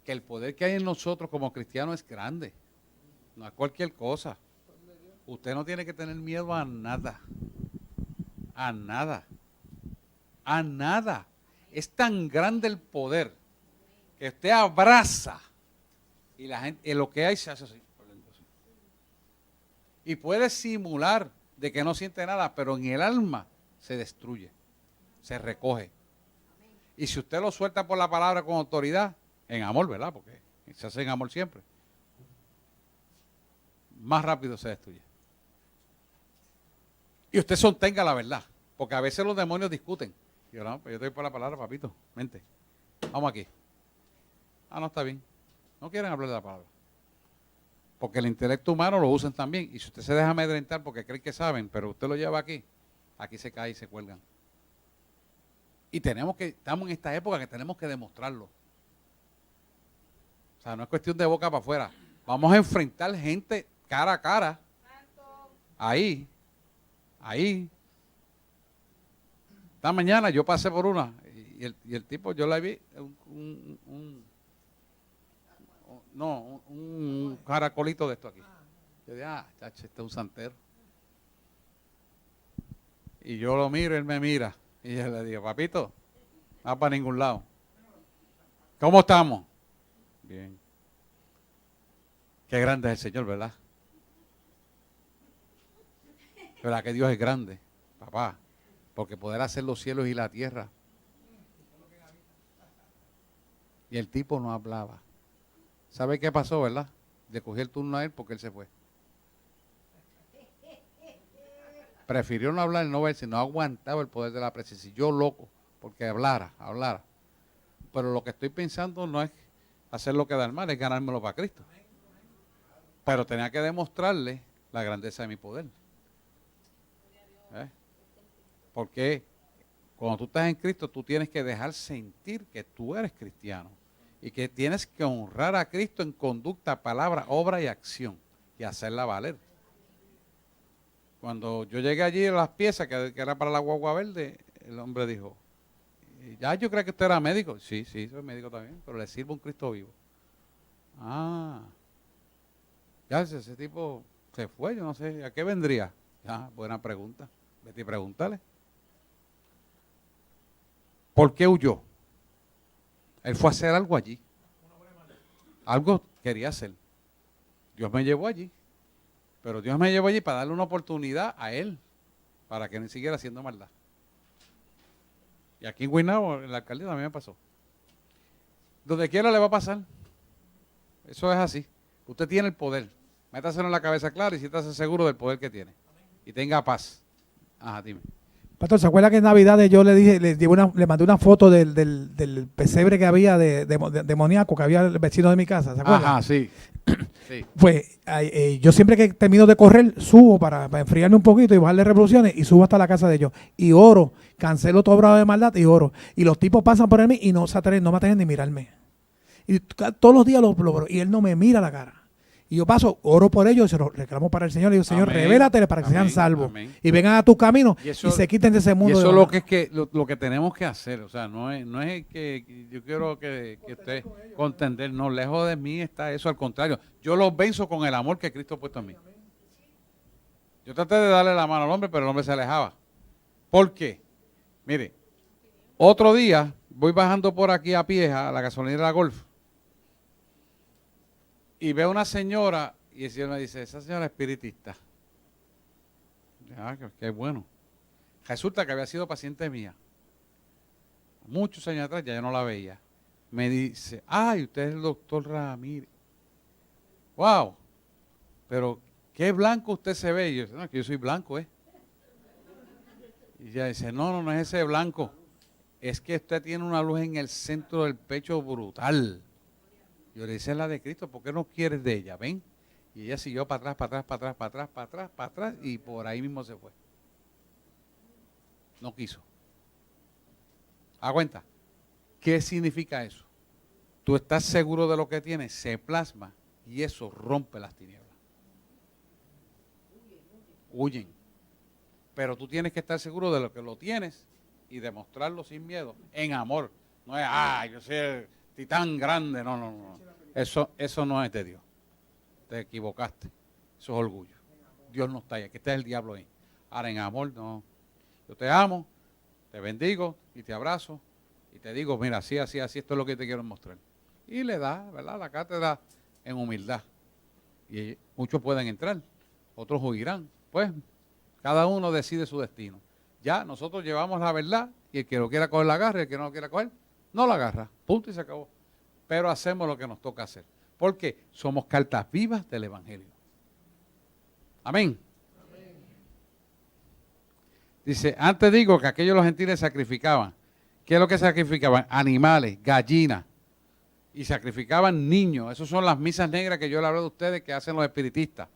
que el poder que hay en nosotros como cristianos es grande. No es cualquier cosa. Usted no tiene que tener miedo a nada. A nada. A nada. Es tan grande el poder que usted abraza y la gente, en lo que hay se hace así. Y puede simular de que no siente nada, pero en el alma se destruye, se recoge. Y si usted lo suelta por la palabra con autoridad, en amor, ¿verdad? Porque se hace en amor siempre, más rápido se destruye. Y usted sostenga la verdad, porque a veces los demonios discuten. Y yo, no, pues yo estoy por la palabra, papito, vente, vamos aquí. Ah, no, está bien. No quieren hablar de la palabra. Porque el intelecto humano lo usan también. Y si usted se deja amedrentar porque creen que saben, pero usted lo lleva aquí, aquí se cae y se cuelgan. Y estamos en esta época que tenemos que demostrarlo. O sea, no es cuestión de boca para afuera. Vamos a enfrentar gente cara a cara. Ahí. Esta mañana yo pasé por una y el tipo, yo la vi, un caracolito de esto aquí. Yo dije, chacho, este es un santero. Y yo lo miro, él me mira. Y yo le digo, papito, no va para ningún lado. ¿Cómo estamos? Bien. Qué grande es el Señor, ¿verdad? ¿Verdad que Dios es grande, papá? Porque poder hacer los cielos y la tierra. Y el tipo no hablaba. ¿Sabe qué pasó, verdad? Le cogí el turno a él porque él se fue. Prefirió no hablar y no verse, no aguantaba el poder de la presencia. Y yo loco, porque hablara. Pero lo que estoy pensando no es hacer lo que da el mal, es ganármelo para Cristo. Pero tenía que demostrarle la grandeza de mi poder. Porque cuando tú estás en Cristo, tú tienes que dejar sentir que tú eres cristiano. Y que tienes que honrar a Cristo en conducta, palabra, obra y acción. Y hacerla valer. Cuando yo llegué allí a las piezas, que era para la guagua verde, el hombre dijo, ya yo creo que usted era médico. Sí, soy médico también, pero le sirvo a un Cristo vivo. Ya ese tipo se fue, yo no sé, ¿a qué vendría? Buena pregunta, vete y pregúntale. ¿Por qué huyó? Él fue a hacer algo allí. Algo quería hacer. Dios me llevó allí. Pero Dios me llevó allí para darle una oportunidad a él, para que no siguiera haciendo maldad. Y aquí en Guaynabo, en la alcaldía también me pasó. Donde quiera le va a pasar. Eso es así. Usted tiene el poder. Métaselo en la cabeza clara y siéntase seguro del poder que tiene. Y tenga paz. Ajá, dime. Pastor, ¿se acuerda que en Navidades yo le dije, le mandé una foto del pesebre que había de demoníaco que había el vecino de mi casa? ¿Se acuerda? Ajá, sí. Sí. Pues yo siempre que termino de correr, subo para enfriarme un poquito y bajarle revoluciones y subo hasta la casa de ellos. Y oro, cancelo todo bravo de maldad y oro. Y los tipos pasan por mí y no me atreven ni mirarme. Y todos los días y él no me mira la cara. Y yo paso, oro por ellos y se lo reclamo para el Señor. Y digo, Señor, Amén. revélatele para que Amén. sean salvos. Amén. Y vengan a tus caminos y, eso, se quiten de ese Y mundo. eso de es lo maldad. que, lo que tenemos que hacer. O sea, no es que yo quiero que usted contender. No, lejos de mí está eso. Al contrario, yo los venzo con el amor que Cristo ha puesto en mí. Yo traté de darle la mano al hombre, pero el hombre se alejaba. ¿Por qué? Mire, otro día voy bajando por aquí a pie a la gasolinera de la Golf y veo una señora y el Señor me dice, esa señora es espiritista. Ah, qué bueno. Resulta que había sido paciente mía. Muchos años atrás, ya yo no la veía. Me dice, ay, usted es el doctor Ramírez. Wow, pero qué blanco usted se ve. Y yo, no, que yo soy blanco, ¿eh? Y ella dice, no es ese blanco. Es que usted tiene una luz en el centro del pecho brutal. Yo le dije, es la de Cristo, ¿por qué no quieres de ella? ¿Ven? Y ella siguió para atrás, y por ahí mismo se fue. No quiso. ¿A cuenta? ¿Qué significa eso? Tú estás seguro de lo que tienes, se plasma y eso rompe las tinieblas. Huyen. Pero tú tienes que estar seguro de lo que lo tienes y demostrarlo sin miedo, en amor. No es, yo soy el titán grande, no. Eso no es de Dios. Te equivocaste. Eso es orgullo. Dios no está ahí, aquí está el diablo ahí. Ahora en amor, no. Yo te amo, te bendigo y te abrazo y te digo, mira, así, esto es lo que te quiero mostrar. Y le da, ¿verdad? La cátedra en humildad. Y muchos pueden entrar, otros huirán. Pues cada uno decide su destino. Ya nosotros llevamos la verdad y el que lo quiera coger la agarra y el que no lo quiera coger, no la agarra. Punto y se acabó. Pero hacemos lo que nos toca hacer. Porque somos cartas vivas del Evangelio. Amén. Dice, antes digo que aquellos los gentiles sacrificaban. ¿Qué es lo que sacrificaban? Animales, gallinas. Y sacrificaban niños. Esas son las misas negras que yo le hablo de ustedes que hacen los espiritistas.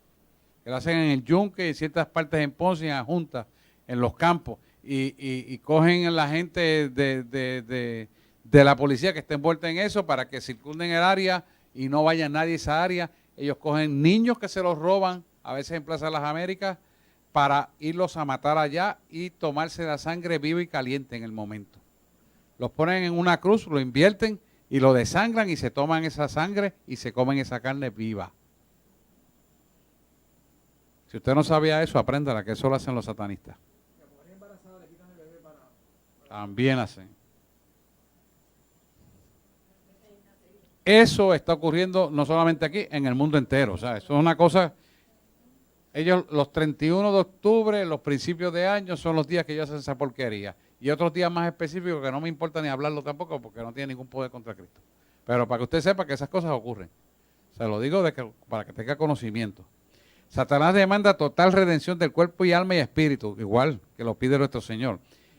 Que lo hacen en el Yunque, en ciertas partes en Ponce, en Junta, en los campos. Y cogen a la gente de la policía que está envuelta en eso para que circunden el área y no vaya nadie a esa área. Ellos cogen niños que se los roban, a veces en Plaza de las Américas, para irlos a matar allá y tomarse la sangre viva y caliente en el momento. Los ponen en una cruz, lo invierten y lo desangran y se toman esa sangre y se comen esa carne viva. Si usted no sabía eso, apréndala, que eso lo hacen los satanistas. También hacen. Eso está ocurriendo no solamente aquí, en el mundo entero. O sea, eso es una cosa. Ellos, los 31 de octubre, los principios de año, son los días que ellos hacen esa porquería. Y otros días más específicos que no me importa ni hablarlo tampoco porque no tiene ningún poder contra Cristo. Pero para que usted sepa que esas cosas ocurren. Se lo digo para que tenga conocimiento. Satanás demanda total redención del cuerpo y alma y espíritu, igual que lo pide nuestro Señor.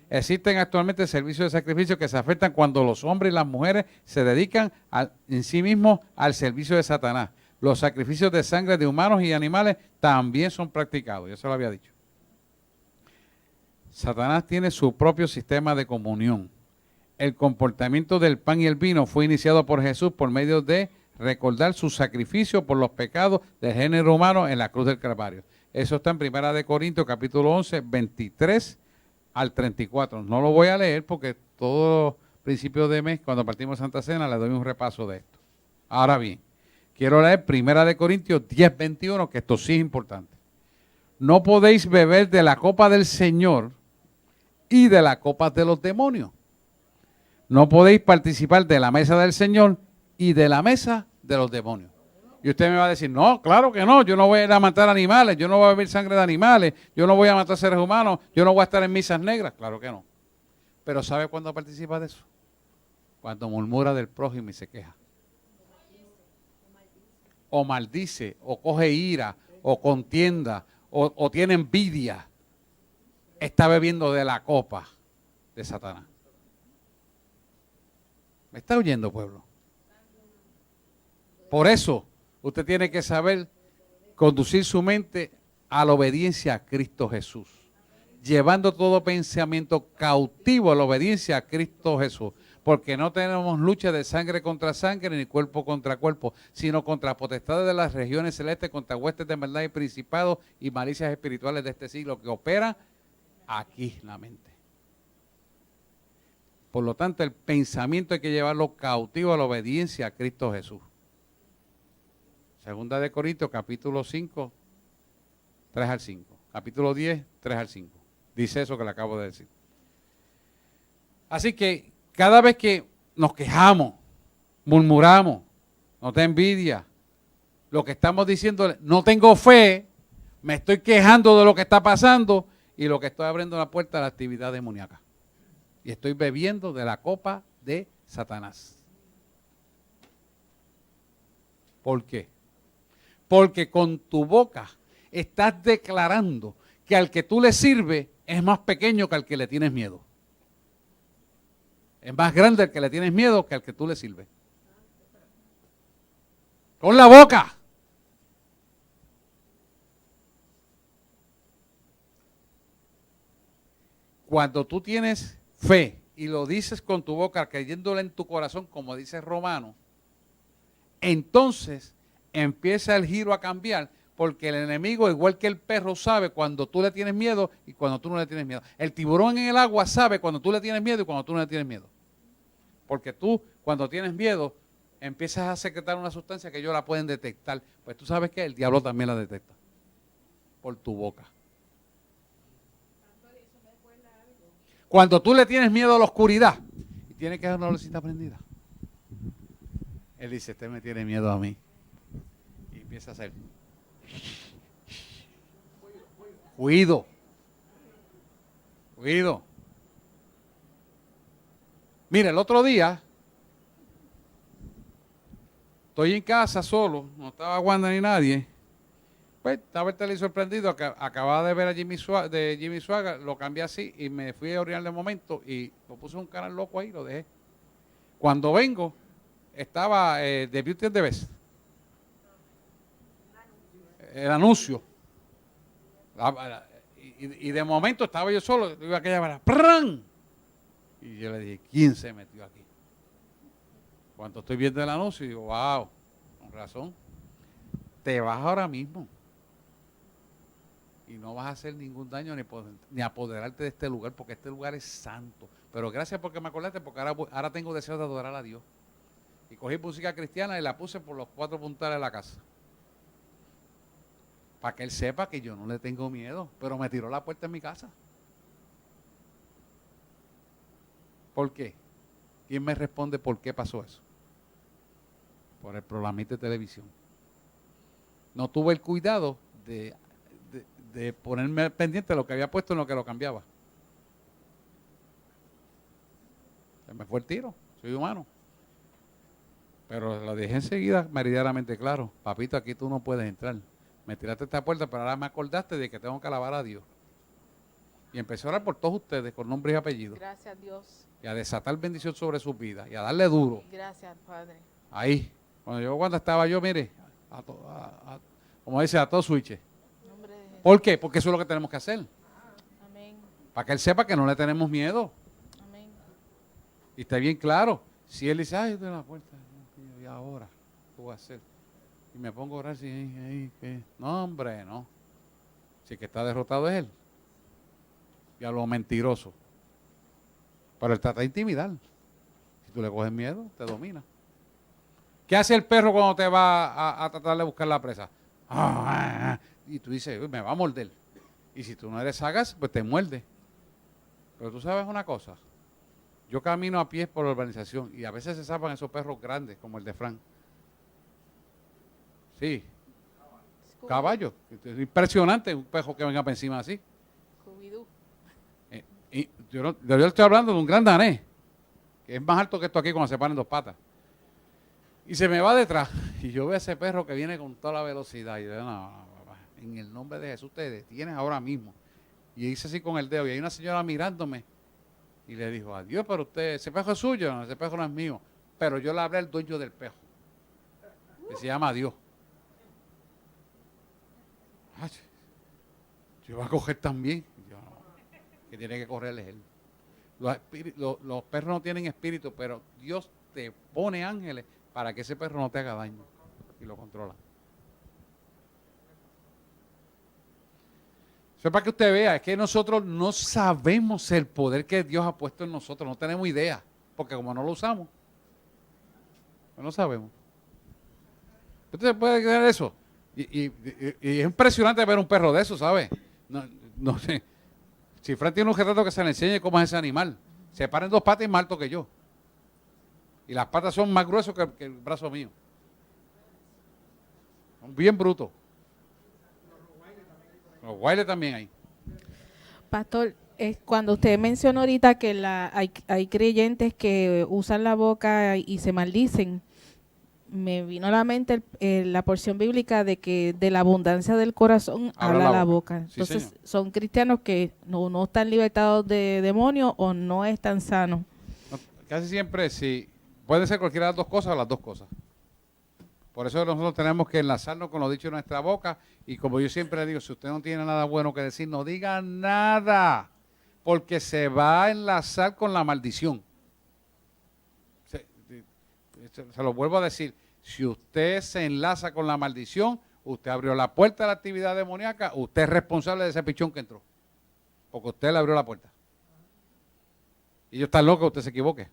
Existen actualmente servicios de sacrificio que se afectan cuando los hombres y las mujeres se dedican en sí mismos al servicio de Satanás. Los sacrificios de sangre de humanos y animales también son practicados, ya se lo había dicho. Satanás tiene su propio sistema de comunión. El comportamiento del pan y el vino fue iniciado por Jesús por medio de recordar su sacrificio por los pecados del género humano en la cruz del Calvario. Eso está en 1 Corintios capítulo 11, 23 al 34. No lo voy a leer porque todo principio de mes, cuando partimos Santa Cena, le doy un repaso de esto. Ahora bien, quiero leer 1 Corintios 10, 21, que esto sí es importante. No podéis beber de la copa del Señor y de la copa de los demonios. No podéis participar de la mesa del Señor y de la mesa de los demonios. Y usted me va a decir, no, claro que no, yo no voy a ir a matar animales, yo no voy a beber sangre de animales, yo no voy a matar seres humanos, yo no voy a estar en misas negras. Claro que no. Pero ¿sabe cuándo participa de eso? Cuando murmura del prójimo y se queja. O maldice, o coge ira, o contienda, o tiene envidia. Está bebiendo de la copa de Satanás. ¿Me está oyendo, pueblo? Por eso, usted tiene que saber conducir su mente a la obediencia a Cristo Jesús, llevando todo pensamiento cautivo a la obediencia a Cristo Jesús, porque no tenemos lucha de sangre contra sangre ni cuerpo contra cuerpo, sino contra potestades de las regiones celestes, contra huestes de maldad y principados y malicias espirituales de este siglo que operan aquí en la mente. Por lo tanto, el pensamiento hay que llevarlo cautivo a la obediencia a Cristo Jesús. Segunda de Corintios, capítulo 5, 3 al 5. Capítulo 10, 3 al 5. Dice eso que le acabo de decir. Así que cada vez que nos quejamos, murmuramos, nos da envidia, lo que estamos diciendo, no tengo fe, me estoy quejando de lo que está pasando y lo que estoy abriendo la puerta a la actividad demoníaca. Y estoy bebiendo de la copa de Satanás. ¿Por qué? Porque con tu boca estás declarando que al que tú le sirves es más pequeño que al que le tienes miedo. Es más grande al que le tienes miedo que al que tú le sirves. Con la boca. Cuando tú tienes fe y lo dices con tu boca, creyéndole en tu corazón, como dice Romano, entonces empieza el giro a cambiar, porque el enemigo, igual que el perro, sabe cuando tú le tienes miedo y cuando tú no le tienes miedo. El tiburón en el agua sabe cuando tú le tienes miedo y cuando tú no le tienes miedo. Porque tú, cuando tienes miedo, empiezas a secretar una sustancia que ellos la pueden detectar. Pues tú sabes que el diablo también la detecta. Por tu boca. Cuando tú le tienes miedo a la oscuridad y tienes que dejar una lucita prendida, él dice, usted me tiene miedo a mí. Y empieza a hacer cuido. Mira, el otro día estoy en casa solo, no estaba Wanda ni nadie. Pues estaba el televisor prendido, acababa de ver a Jimmy Swaggart, lo cambié así y me fui a orinar de momento y lo puse un canal loco ahí, lo dejé. Cuando vengo, estaba The Beauty and the Beast. El anuncio. Y de momento estaba yo solo, iba a aquella vara, ¡pran! Y yo le dije, ¿quién se metió aquí? Cuando estoy viendo el anuncio, digo, wow, con razón. Te vas ahora mismo. Y no vas a hacer ningún daño ni apoderarte de este lugar, porque este lugar es santo. Pero gracias porque me acordaste, porque ahora tengo deseo de adorar a Dios. Y cogí música cristiana y la puse por los 4 puntales de la casa. Para que él sepa que yo no le tengo miedo, pero me tiró la puerta en mi casa. ¿Por qué? ¿Quién me responde por qué pasó eso? Por el programita de televisión. No tuve el cuidado de ponerme pendiente de lo que había puesto en lo que lo cambiaba. Se me fue el tiro, soy humano. Pero lo dejé enseguida meridianamente claro. Papito, aquí tú no puedes entrar. Me tiraste esta puerta, pero ahora me acordaste de que tengo que alabar a Dios. Y empecé a orar por todos ustedes con nombre y apellido. Gracias, Dios. Y a desatar bendición sobre sus vidas. Y a darle duro. Gracias, Padre. Ahí. Cuando estaba yo, mire, como dice, a todo switch. Nombre de Jesús. ¿Por qué? Porque eso es lo que tenemos que hacer. Amén. Para que él sepa que no le tenemos miedo. Amén. Y está bien claro. Si él dice, ay, de la puerta, y ahora, ¿qué voy a hacer? Y me pongo a orar, ¿qué? No, hombre, no. Si el que está derrotado es él. Y a lo mentiroso. Pero él trata de intimidar. Si tú le coges miedo, te domina. ¿Qué hace el perro cuando te va a tratar de buscar la presa? Y tú dices, me va a morder. Y si tú no eres sagaz, pues te muerde. Pero tú sabes una cosa. Yo camino a pie por la urbanización y a veces se zapan esos perros grandes, como el de Frank. Sí. Caballo. Impresionante un perro que venga para encima así. Scooby-Doo. Y yo le estoy hablando de un gran danés, que es más alto que esto aquí cuando se paran dos patas. Y se me va detrás. Y yo veo a ese perro que viene con toda la velocidad. Y yo digo, no, papá, en el nombre de Jesús te detienes ahora mismo. Y hice así con el dedo. Y hay una señora mirándome. Y le dijo, adiós, pero usted, ese pejo es suyo. No, ese pejo no es mío. Pero yo le hablé al dueño del pejo, que se llama Dios. Ay, yo voy a coger también. Yo, no, que tiene que correrles él. Los perros no tienen espíritu, pero Dios te pone ángeles para que ese perro no te haga daño y lo controla. Eso es para que usted vea, es que nosotros no sabemos el poder que Dios ha puesto en nosotros, no tenemos idea, porque como no lo usamos, no sabemos. ¿Usted puede creer eso? Y es impresionante ver un perro de eso, ¿sabe? No sé. Si Fran tiene un retrato que se le enseñe cómo es ese animal, se para en dos patas y es más alto que yo. Y las patas son más gruesas que el brazo mío. Son bien brutos. Los guayles también hay. Pastor, cuando usted mencionó ahorita que hay creyentes que usan la boca y se maldicen, me vino a la mente la porción bíblica de que de la abundancia del corazón habla la boca. Sí, Entonces, señor. son cristianos que no están libertados de demonios o no están sanos. No, casi siempre sí. Puede ser cualquiera de las dos cosas o las dos cosas. Por eso nosotros tenemos que enlazarnos con lo dicho en nuestra boca. Y como yo siempre le digo, si usted no tiene nada bueno que decir, no diga nada. Porque se va a enlazar con la maldición. Se lo vuelvo a decir. Si usted se enlaza con la maldición, usted abrió la puerta a la actividad demoníaca, usted es responsable de ese pichón que entró. Porque usted le abrió la puerta. Y yo están loco que usted se equivoque.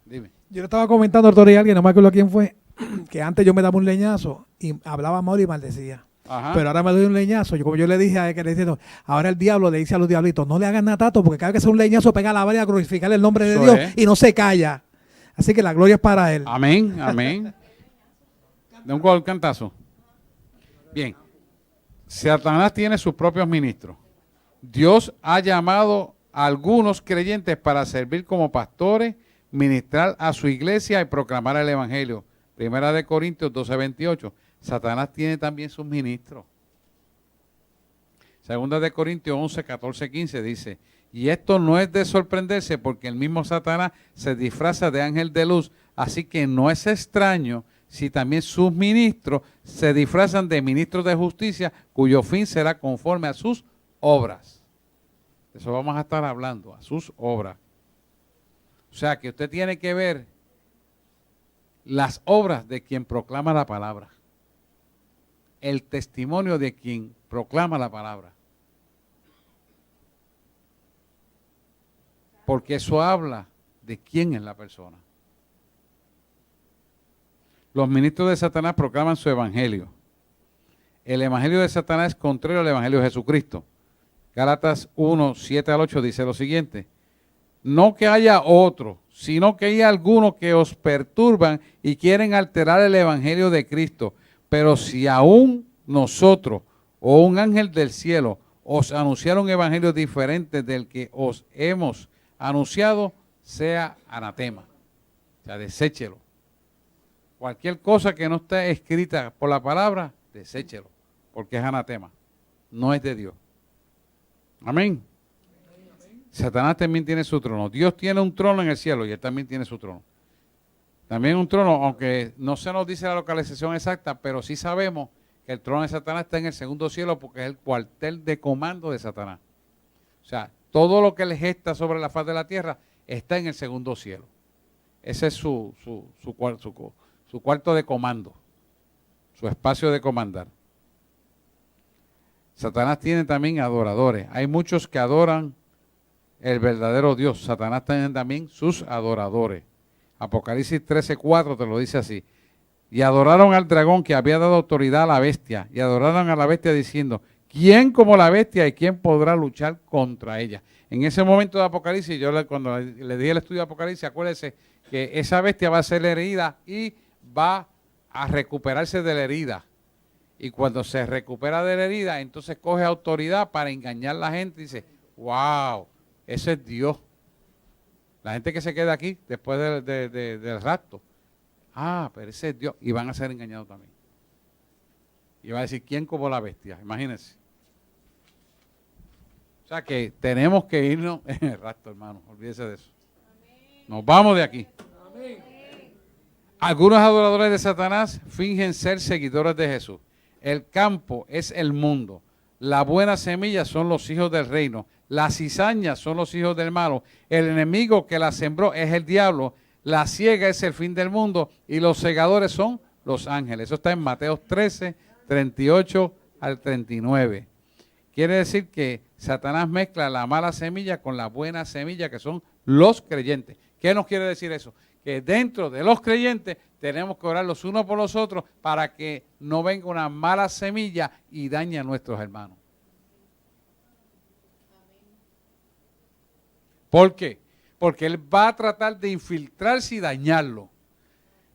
Dime. Yo le estaba comentando al doctor y alguien, no me acuerdo quién fue, que antes yo me daba un leñazo y hablaba mal y maldecía. Ajá. Pero ahora me doy un leñazo. Como yo le dije a él, que le diciendo, ahora el diablo le dice a los diablitos, no le hagan nada tato, porque cada vez que sea un leñazo pega la vara a glorificar el nombre de Eso Dios es. y no se calla. Así que la gloria es para él. Amén, amén. De un cantazo. Bien. Satanás tiene sus propios ministros. Dios ha llamado a algunos creyentes para servir como pastores, ministrar a su iglesia y proclamar el evangelio. Primera de Corintios 12:28. Satanás tiene también sus ministros. Segunda de Corintios 11:14-15 dice, y esto no es de sorprenderse porque el mismo Satanás se disfraza de ángel de luz, así que no es extraño si también sus ministros se disfrazan de ministros de justicia, cuyo fin será conforme a sus obras. De eso vamos a estar hablando, a sus obras. O sea que usted tiene que ver las obras de quien proclama la palabra, el testimonio de quien proclama la palabra. Porque eso habla de quién es la persona. Los ministros de Satanás proclaman su evangelio. El evangelio de Satanás es contrario al evangelio de Jesucristo. Gálatas 1:7-8 dice lo siguiente: no que haya otro, sino que hay algunos que os perturban y quieren alterar el evangelio de Cristo. Pero si aún nosotros o un ángel del cielo os anunciaron un evangelio diferente del que os hemos anunciado, sea anatema. O sea, deséchelo. Cualquier cosa que no esté escrita por la palabra, deséchelo, porque es anatema, no es de Dios. Amén. Satanás también tiene su trono. Dios tiene un trono en el cielo y él también tiene su trono. También un trono, aunque no se nos dice la localización exacta, pero sí sabemos que el trono de Satanás está en el segundo cielo porque es el cuartel de comando de Satanás. O sea, todo lo que él gesta sobre la faz de la tierra está en el segundo cielo. Ese es su cuarto de comando, su espacio de comandar. Satanás tiene también adoradores. Hay muchos que adoran el verdadero Dios. Satanás tiene también sus adoradores. Apocalipsis 13:4 te lo dice así. Y adoraron al dragón que había dado autoridad a la bestia. Y adoraron a la bestia diciendo, ¿quién como la bestia y quién podrá luchar contra ella? En ese momento de Apocalipsis, cuando le di el estudio de Apocalipsis, acuérdense que esa bestia va a ser herida y va a recuperarse de la herida. Y cuando se recupera de la herida, entonces coge autoridad para engañar a la gente y dice, wow, Ese es Dios. La gente que se queda aquí después del rapto. Ah, pero ese es Dios. Y van a ser engañados también. Y va a decir, ¿quién como la bestia? Imagínense. O sea que tenemos que irnos en el rapto, hermano. Olvídese de eso. Nos vamos de aquí. Algunos adoradores de Satanás fingen ser seguidores de Jesús. El campo es el mundo. La buena semilla son los hijos del reino. Las cizañas son los hijos del malo. El enemigo que la sembró es el diablo. La siega es el fin del mundo. Y los segadores son los ángeles. Eso está en Mateo 13, 38 al 39. Quiere decir que Satanás mezcla la mala semilla con la buena semilla, que son los creyentes. ¿Qué nos quiere decir eso? Que dentro de los creyentes tenemos que orar los unos por los otros para que no venga una mala semilla y dañe a nuestros hermanos. ¿Por qué? Porque él va a tratar de infiltrarse y dañarlo.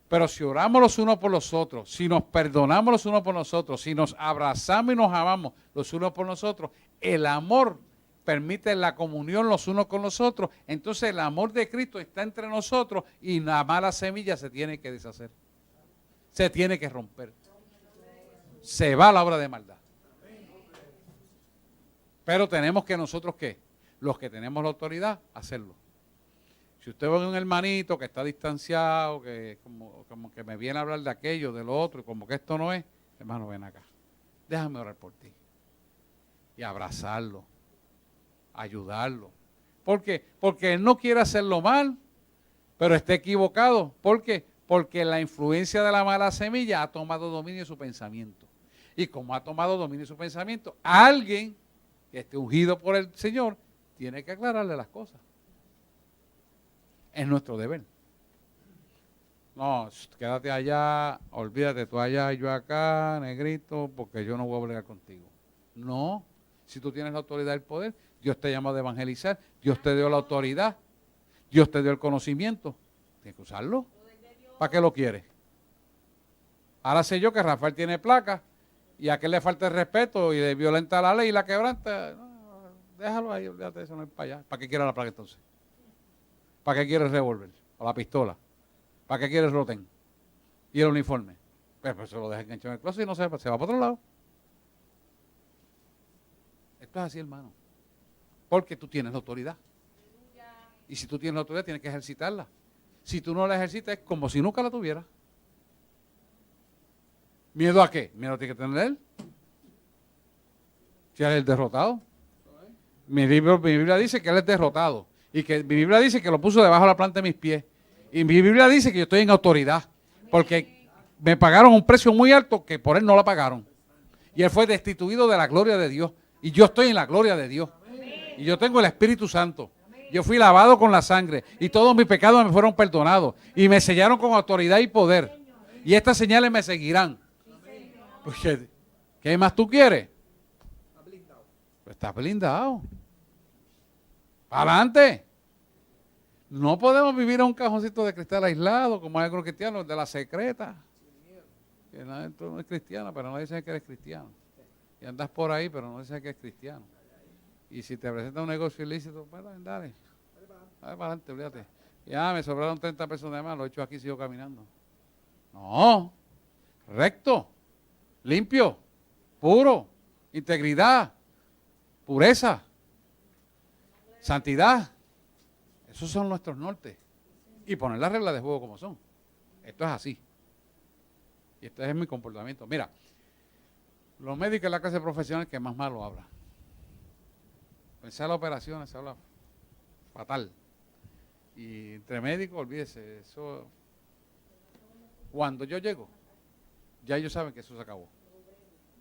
Pero si oramos los unos por los otros, si nos perdonamos los unos por los otros, si nos abrazamos y nos amamos los unos por los otros, el amor permite la comunión los unos con los otros. Entonces el amor de Cristo está entre nosotros y la mala semilla se tiene que deshacer. Se tiene que romper. Se va la obra de maldad. Pero tenemos que nosotros, ¿qué? Los que tenemos la autoridad, hacerlo. Si usted ve a un hermanito que está distanciado, que como que me viene a hablar de aquello, de lo otro, y como que esto no es, hermano, ven acá. Déjame orar por ti. Y abrazarlo. Ayudarlo. ¿Por qué? Porque él no quiere hacerlo mal, pero está equivocado. ¿Por qué? Porque la influencia de la mala semilla ha tomado dominio de su pensamiento. Y como ha tomado dominio de su pensamiento, alguien que esté ungido por el Señor tiene que aclararle las cosas. Es nuestro deber. No, quédate allá, olvídate tú allá y yo acá, negrito, porque yo no voy a bregar contigo. No, si tú tienes la autoridad y el poder, Dios te llama a evangelizar, Dios te dio la autoridad, Dios te dio el conocimiento. Tienes que usarlo. ¿Para qué lo quieres? Ahora sé yo que Rafael tiene placa y a aquel le falta el respeto y le violenta la ley y la quebranta. No, déjalo ahí, olvídate de eso, no es para allá. ¿Para qué quiere la placa entonces? ¿Para qué quiere el revólver o la pistola? ¿Para qué quiere el rotén y el uniforme? Pues se lo deja enganchado en el closet y no se va para otro lado. Esto es así, hermano. Porque tú tienes la autoridad. Y si tú tienes la autoridad, tienes que ejercitarla. Si tú no la ejercitas, es como si nunca la tuvieras. ¿Miedo a qué? Miedo tiene que tener él. Si él es el derrotado. Mi Biblia dice que él es derrotado. Y que mi Biblia dice que lo puso debajo de la planta de mis pies. Y mi Biblia dice que yo estoy en autoridad. Porque me pagaron un precio muy alto que por él no la pagaron. Y él fue destituido de la gloria de Dios. Y yo estoy en la gloria de Dios. Y yo tengo el Espíritu Santo. Yo fui lavado con la sangre. Y todos mis pecados me fueron perdonados. Y me sellaron con autoridad y poder. Y estas señales me seguirán. Porque, ¿qué más tú quieres? Pues estás blindado. Adelante. No podemos vivir en un cajoncito de cristal aislado, como hay algunos cristianos, de la secreta. Que no es cristiana, pero no dicen que eres cristiano. Y andas por ahí, pero no dicen que es cristiano. Y si te presenta un negocio ilícito, bueno, dale. Dale para adelante, olvídate. Ya me sobraron 30 pesos de más, lo he hecho aquí y sigo caminando. No. Recto. Limpio. Puro. Integridad. Pureza. Santidad. Esos son nuestros nortes. Y poner las reglas de juego como son. Esto es así. Y este es mi comportamiento. Mira, los médicos es la clase profesional que más malo habla. Pensar las operaciones se habla fatal. Y entre médicos, olvídese, eso. Cuando yo llego, ya ellos saben que eso se acabó.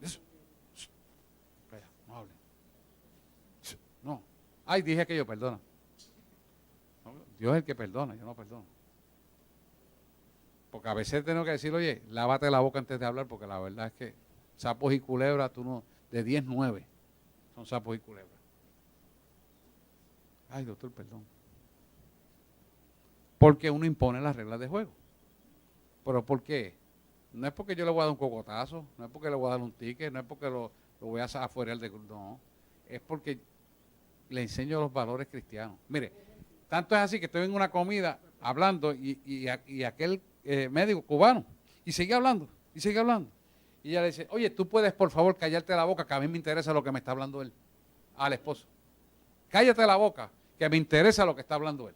Eso. Espera, no hablen. No. Ay, dije que yo perdona. Dios es el que perdona, yo no perdono. Porque a veces tengo que decir, oye, lávate la boca antes de hablar, porque la verdad es que sapos y culebras, tú no, de 10, 9 son sapos y culebras. Ay, doctor, perdón. Porque uno impone las reglas de juego. ¿Pero por qué? No es porque yo le voy a dar un cocotazo, no es porque le voy a dar un ticket, no es porque lo voy a afuera del grupo, no. Es porque le enseño los valores cristianos. Mire, tanto es así que estoy en una comida hablando y aquel médico cubano, y sigue hablando, y sigue hablando. Y ella le dice, oye, tú puedes por favor callarte la boca, que a mí me interesa lo que me está hablando él, al esposo. Cállate la boca, que me interesa lo que está hablando él.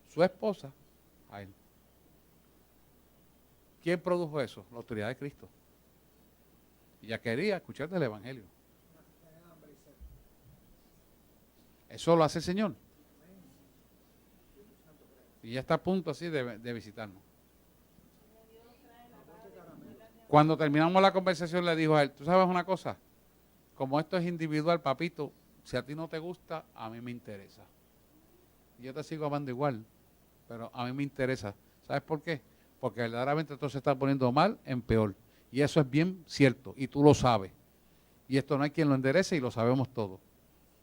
Su esposa, a él. ¿Quién produjo eso? La autoridad de Cristo. Ella quería escuchar del Evangelio. Eso lo hace el Señor. Y ya está a punto así de visitarnos. Cuando terminamos la conversación le dijo a él, ¿tú sabes una cosa? Como esto es individual, papito, si a ti no te gusta, a mí me interesa. Yo te sigo amando igual, pero a mí me interesa. ¿Sabes por qué? Porque verdaderamente esto se está poniendo mal en peor. Y eso es bien cierto, y tú lo sabes. Y esto no hay quien lo enderece y lo sabemos todos.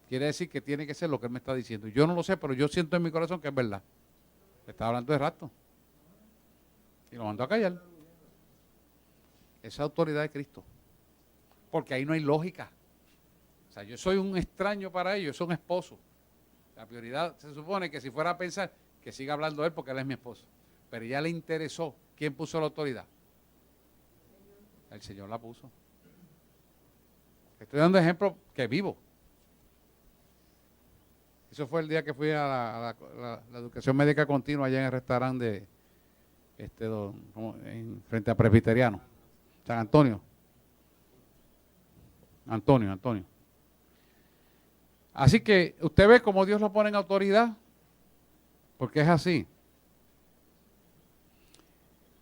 Quiere decir que tiene que ser lo que él me está diciendo. Yo no lo sé, pero yo siento en mi corazón que es verdad. Le estaba hablando de rato. Y lo mandó a callar. Esa autoridad de Cristo. Porque ahí no hay lógica. O sea, yo soy un extraño para ellos, soy un esposo. La prioridad se supone que si fuera a pensar que siga hablando él porque él es mi esposo. Pero ya le interesó. ¿Quién puso la autoridad? El Señor la puso. Estoy dando ejemplos que vivo. Eso fue el día que fui a la educación médica continua allá en el restaurante frente a Presbiteriano. San Antonio. Antonio. Así que usted ve cómo Dios lo pone en autoridad, porque es así.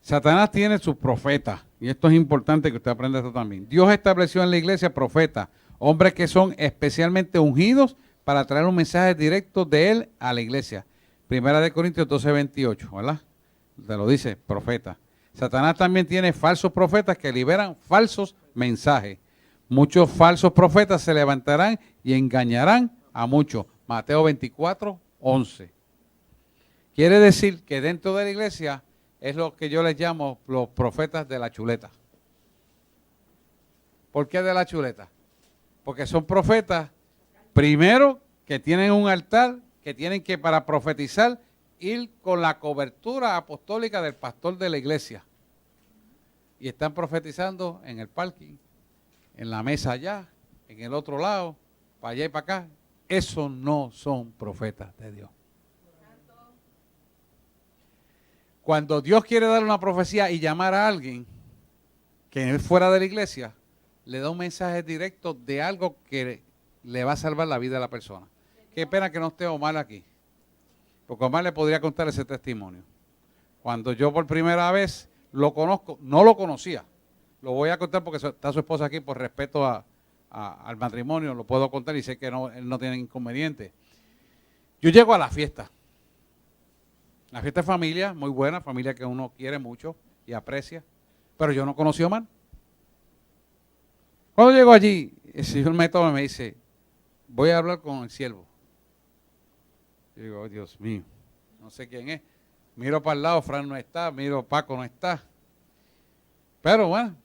Satanás tiene sus profetas, y esto es importante que usted aprenda esto también. Dios estableció en la iglesia profetas, hombres que son especialmente ungidos para traer un mensaje directo de él a la iglesia. Primera de Corintios 12:28, ¿verdad? Te lo dice, profeta. Satanás también tiene falsos profetas que liberan falsos mensajes. Muchos falsos profetas se levantarán y engañarán a muchos. Mateo 24:11. Quiere decir que dentro de la iglesia es lo que yo les llamo los profetas de la chuleta. ¿Por qué de la chuleta? Porque son profetas, primero, que tienen un altar, que tienen que para profetizar ir con la cobertura apostólica del pastor de la iglesia. Y están profetizando en el parking, en la mesa allá, en el otro lado, para allá y para acá. Esos no son profetas de Dios. Cuando Dios quiere dar una profecía y llamar a alguien que es fuera de la iglesia, le da un mensaje directo de algo que le va a salvar la vida de la persona. Qué pena que no esté Omar aquí, porque Omar le podría contar ese testimonio. Cuando yo por primera vez lo conozco, no lo conocía, lo voy a contar porque está su esposa aquí por respeto al matrimonio, lo puedo contar y sé que él no tiene inconveniente. Yo llego a la fiesta de familia, muy buena, familia que uno quiere mucho y aprecia, pero yo no conocí a Omar. Cuando llego allí, el señor me toma y me dice, voy a hablar con el siervo. Yo digo, oh, Dios mío, no sé quién es. Miro para el lado, Fran no está, miro Paco no está. Pero bueno,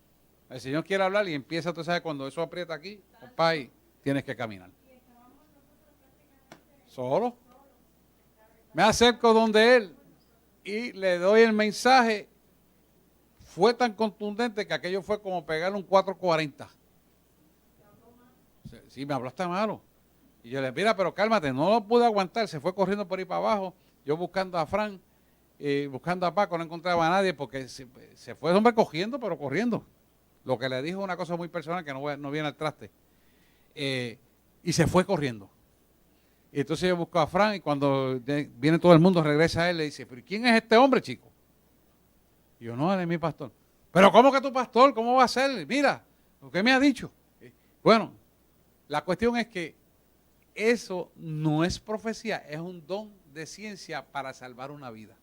el Señor quiere hablar y empieza, tú sabes, cuando eso aprieta aquí, compadre, tienes que caminar. Solo. Me acerco donde él y le doy el mensaje. Fue tan contundente que aquello fue como pegarle un 440. Sí, me habló hasta malo. Y yo le dije, mira, pero cálmate, no lo pude aguantar. Se fue corriendo por ahí para abajo. Yo buscando a Fran, buscando a Paco, no encontraba a nadie porque se fue el hombre cogiendo, pero corriendo. Lo que le dijo una cosa muy personal que no viene al traste. Y se fue corriendo. Y entonces yo busco a Fran y cuando viene todo el mundo, regresa a él y le dice, pero ¿quién es este hombre, chico? Y yo, no, él es mi pastor. ¿Pero cómo que tu pastor? ¿Cómo va a ser? Mira, lo que me ha dicho. Bueno, la cuestión es que eso no es profecía, es un don de ciencia para salvar una vida.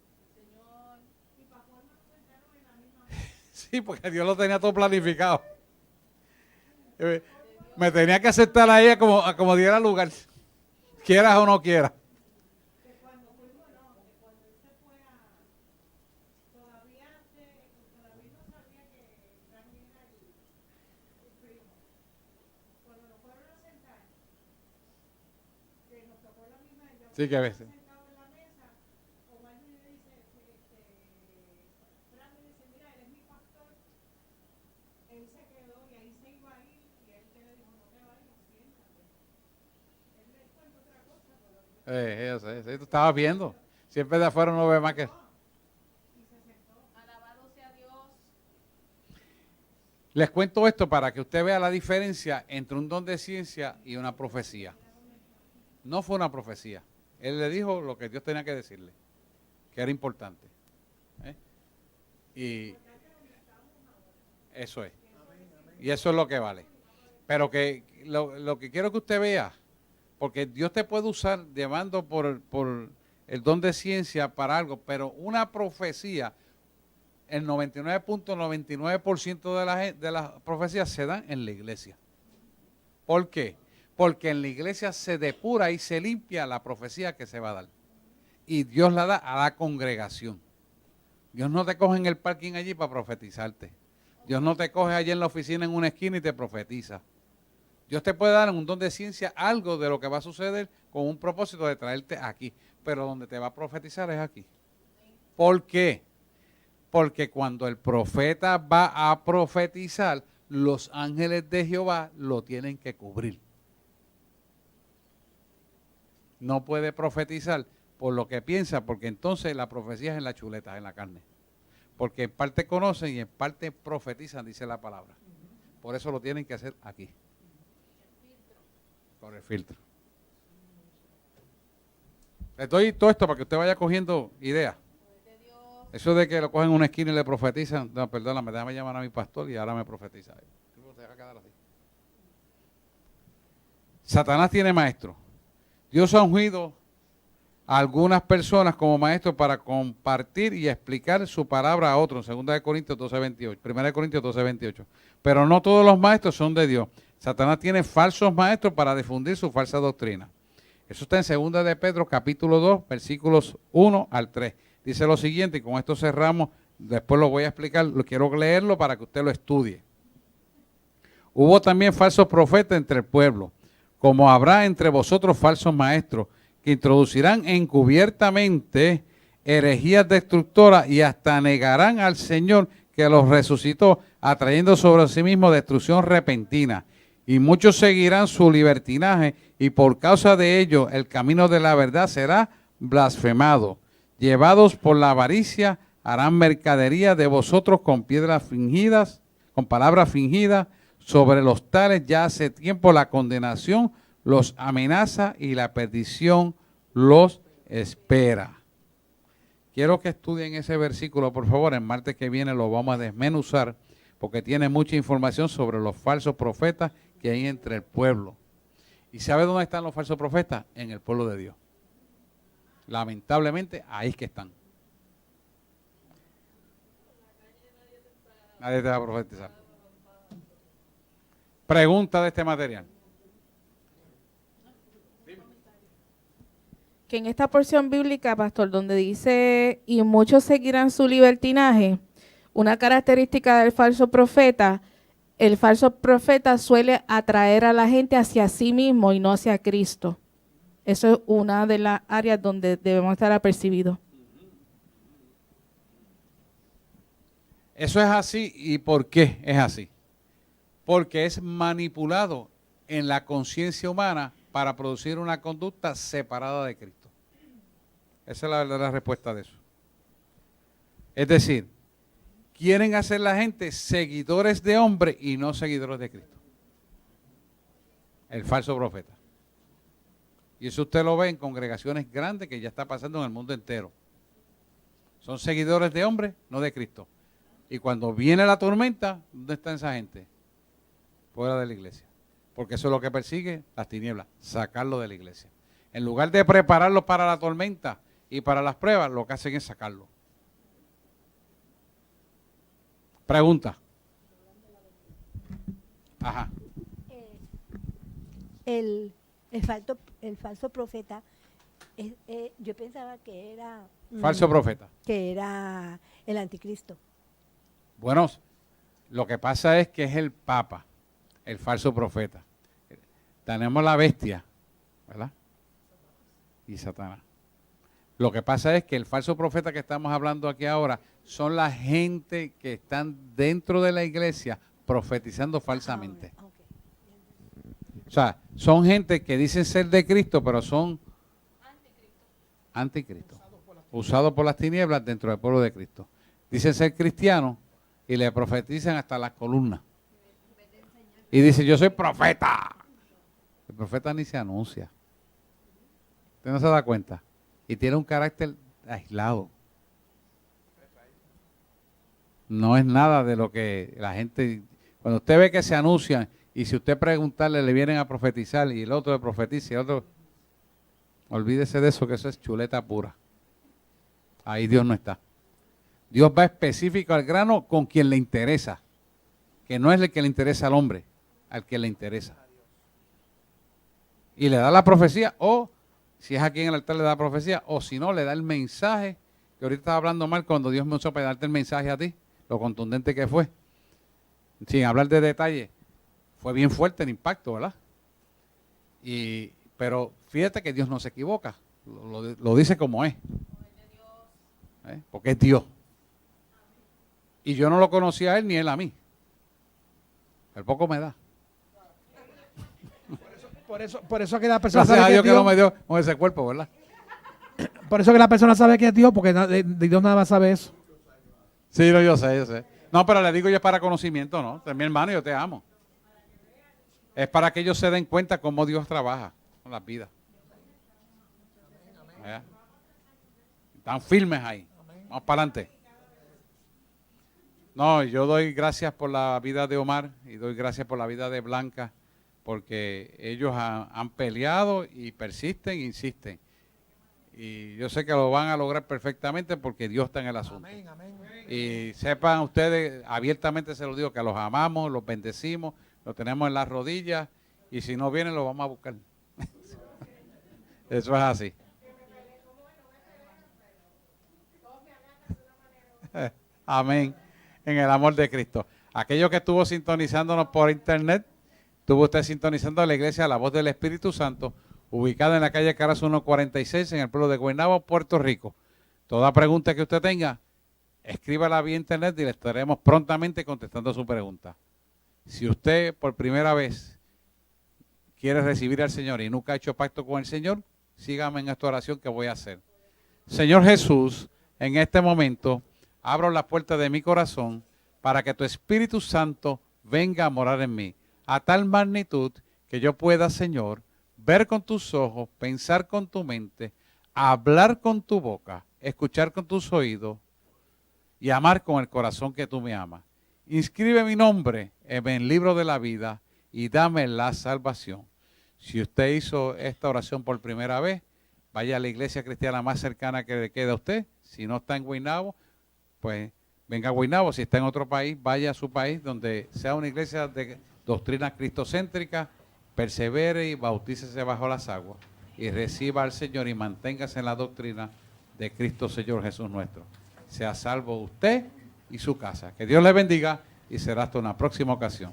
Sí, porque Dios lo tenía todo planificado. Me tenía que aceptar a ella como diera lugar, quieras o no quieras. Sí, que a veces. Yo sé, sí, tú estabas viendo. Siempre de afuera no ve más que... Les cuento esto para que usted vea la diferencia entre un don de ciencia y una profecía. No fue una profecía. Él le dijo lo que Dios tenía que decirle, que era importante. Y eso es. Y eso es lo que vale. Pero que lo que quiero que usted vea, porque Dios te puede usar llevando por el don de ciencia para algo, pero una profecía, el 99.99% de las profecías se dan en la iglesia. ¿Por qué? Porque en la iglesia se depura y se limpia la profecía que se va a dar. Y Dios la da a la congregación. Dios no te coge en el parking allí para profetizarte. Dios no te coge allí en la oficina en una esquina y te profetiza. Dios te puede dar en un don de ciencia algo de lo que va a suceder con un propósito de traerte aquí. Pero donde te va a profetizar es aquí. ¿Por qué? Porque cuando el profeta va a profetizar, los ángeles de Jehová lo tienen que cubrir. No puede profetizar por lo que piensa, porque entonces la profecía es en la chuleta, en la carne. Porque en parte conocen y en parte profetizan, dice la palabra. Por eso lo tienen que hacer aquí. Por el filtro. Les doy todo esto para que usted vaya cogiendo ideas. Eso de que lo cogen en una esquina y le profetizan, no, perdóname, déjame llamar a mi pastor y ahora me profetiza. Satanás tiene maestro. Dios ha ungido a algunas personas como maestros para compartir y explicar su palabra a otros. 2 Corintios 12:28, 1 Corintios 12:28. Pero no todos los maestros son de Dios. Satanás tiene falsos maestros para difundir su falsa doctrina. Eso está en 2 de Pedro, capítulo 2, versículos 1 al 3. Dice lo siguiente, y con esto cerramos, después lo voy a explicar, quiero leerlo para que usted lo estudie. Hubo también falsos profetas entre el pueblo, como habrá entre vosotros falsos maestros, que introducirán encubiertamente herejías destructoras y hasta negarán al Señor que los resucitó, atrayendo sobre sí mismo destrucción repentina. Y muchos seguirán su libertinaje, y por causa de ello el camino de la verdad será blasfemado. Llevados por la avaricia, harán mercadería de vosotros con piedras fingidas, con palabras fingidas. Sobre los tales ya hace tiempo la condenación los amenaza y la perdición los espera. Quiero que estudien ese versículo, por favor. El martes que viene lo vamos a desmenuzar porque tiene mucha información sobre los falsos profetas que hay entre el pueblo. ¿Y sabe dónde están los falsos profetas? En el pueblo de Dios. Lamentablemente, ahí es que están. Nadie te va a profetizar. Pregunta de este material. Que en esta porción bíblica, pastor, donde dice, y muchos seguirán su libertinaje, una característica del falso profeta, el falso profeta suele atraer a la gente hacia sí mismo y no hacia Cristo. Eso es una de las áreas donde debemos estar apercibidos. Eso es así. ¿Y por qué es así? Porque es manipulado en la conciencia humana para producir una conducta separada de Cristo. Esa es la verdadera respuesta de eso. Es decir, quieren hacer la gente seguidores de hombre y no seguidores de Cristo. El falso profeta. Y eso usted lo ve en congregaciones grandes que ya está pasando en el mundo entero. Son seguidores de hombre, no de Cristo. Y cuando viene la tormenta, ¿dónde está esa gente? Fuera de la iglesia. Porque eso es lo que persigue las tinieblas, sacarlo de la iglesia. En lugar de prepararlo para la tormenta y para las pruebas, lo que hacen es sacarlo. Pregunta. Ajá. El falso profeta, yo pensaba que era... Falso profeta. Que era el anticristo. Bueno, lo que pasa es que es el Papa, el falso profeta. Tenemos la bestia, ¿verdad? y Satanás. Lo que pasa es que el falso profeta que estamos hablando aquí ahora son la gente que están dentro de la iglesia profetizando falsamente. Ah, ok. O sea, son gente que dicen ser de Cristo, pero son anticristo. Usados por las tinieblas dentro del pueblo de Cristo. Dicen ser cristianos y le profetizan hasta las columnas. Y dice, yo soy profeta. El profeta ni se anuncia. Usted no se da cuenta. Y tiene un carácter aislado. No es nada de lo que la gente... Cuando usted ve que se anuncian y si usted preguntarle le vienen a profetizar y el otro le profetiza y el otro... Olvídese de eso, que eso es chuleta pura. Ahí Dios no está. Dios va específico al grano con quien le interesa. Que no es el que le interesa al hombre, al que le interesa. Y le da la profecía, o si es aquí en el altar le da la profecía, o si no, le da el mensaje, que ahorita estaba hablando mal cuando Dios me usó para darte el mensaje a ti, lo contundente que fue. Sin hablar de detalle, fue bien fuerte el impacto, ¿verdad? Pero fíjate que Dios no se equivoca, lo dice como es. Porque es Dios. Y yo no lo conocía a él ni él a mí. El poco me da. Por eso que la persona Gracias sabe a que Dios es que no Dios. me dio con ese cuerpo, ¿verdad? Por eso que la persona sabe que es Dios, porque de Dios nada más sabe eso. Sí, no, yo sé. No, pero le digo yo es para conocimiento, ¿no? Mi hermano, yo te amo. Es para que ellos se den cuenta cómo Dios trabaja con las vidas. ¿Eh? Están firmes ahí. Vamos para adelante. No, yo doy gracias por la vida de Omar y doy gracias por la vida de Blanca, porque ellos han peleado y persisten e insisten. Y yo sé que lo van a lograr perfectamente porque Dios está en el asunto. Y sepan ustedes, abiertamente se los digo, que los amamos, los bendecimos, los tenemos en las rodillas y si no vienen los vamos a buscar. Eso es así. Amén. En el amor de Cristo. Aquello que estuvo sintonizándonos por internet, estuvo usted sintonizando la iglesia La Voz del Espíritu Santo, ubicada en la calle Caras 146 en el pueblo de Guaynabo, Puerto Rico. Toda pregunta que usted tenga, escríbala vía internet y le estaremos prontamente contestando su pregunta. Si usted por primera vez quiere recibir al Señor y nunca ha hecho pacto con el Señor, sígame en esta oración que voy a hacer. Señor Jesús, en este momento abro la puerta de mi corazón para que tu Espíritu Santo venga a morar en mí, a tal magnitud que yo pueda, Señor, ver con tus ojos, pensar con tu mente, hablar con tu boca, escuchar con tus oídos y amar con el corazón que tú me amas. Inscribe mi nombre en el libro de la vida y dame la salvación. Si usted hizo esta oración por primera vez, vaya a la iglesia cristiana más cercana que le quede a usted. Si no está en Guaynabo, pues venga a Guaynabo. Si está en otro país, vaya a su país donde sea una iglesia de doctrina cristocéntrica, persevere y bautícese bajo las aguas y reciba al Señor y manténgase en la doctrina de Cristo Señor Jesús nuestro. Sea salvo usted y su casa. Que Dios le bendiga y será hasta una próxima ocasión.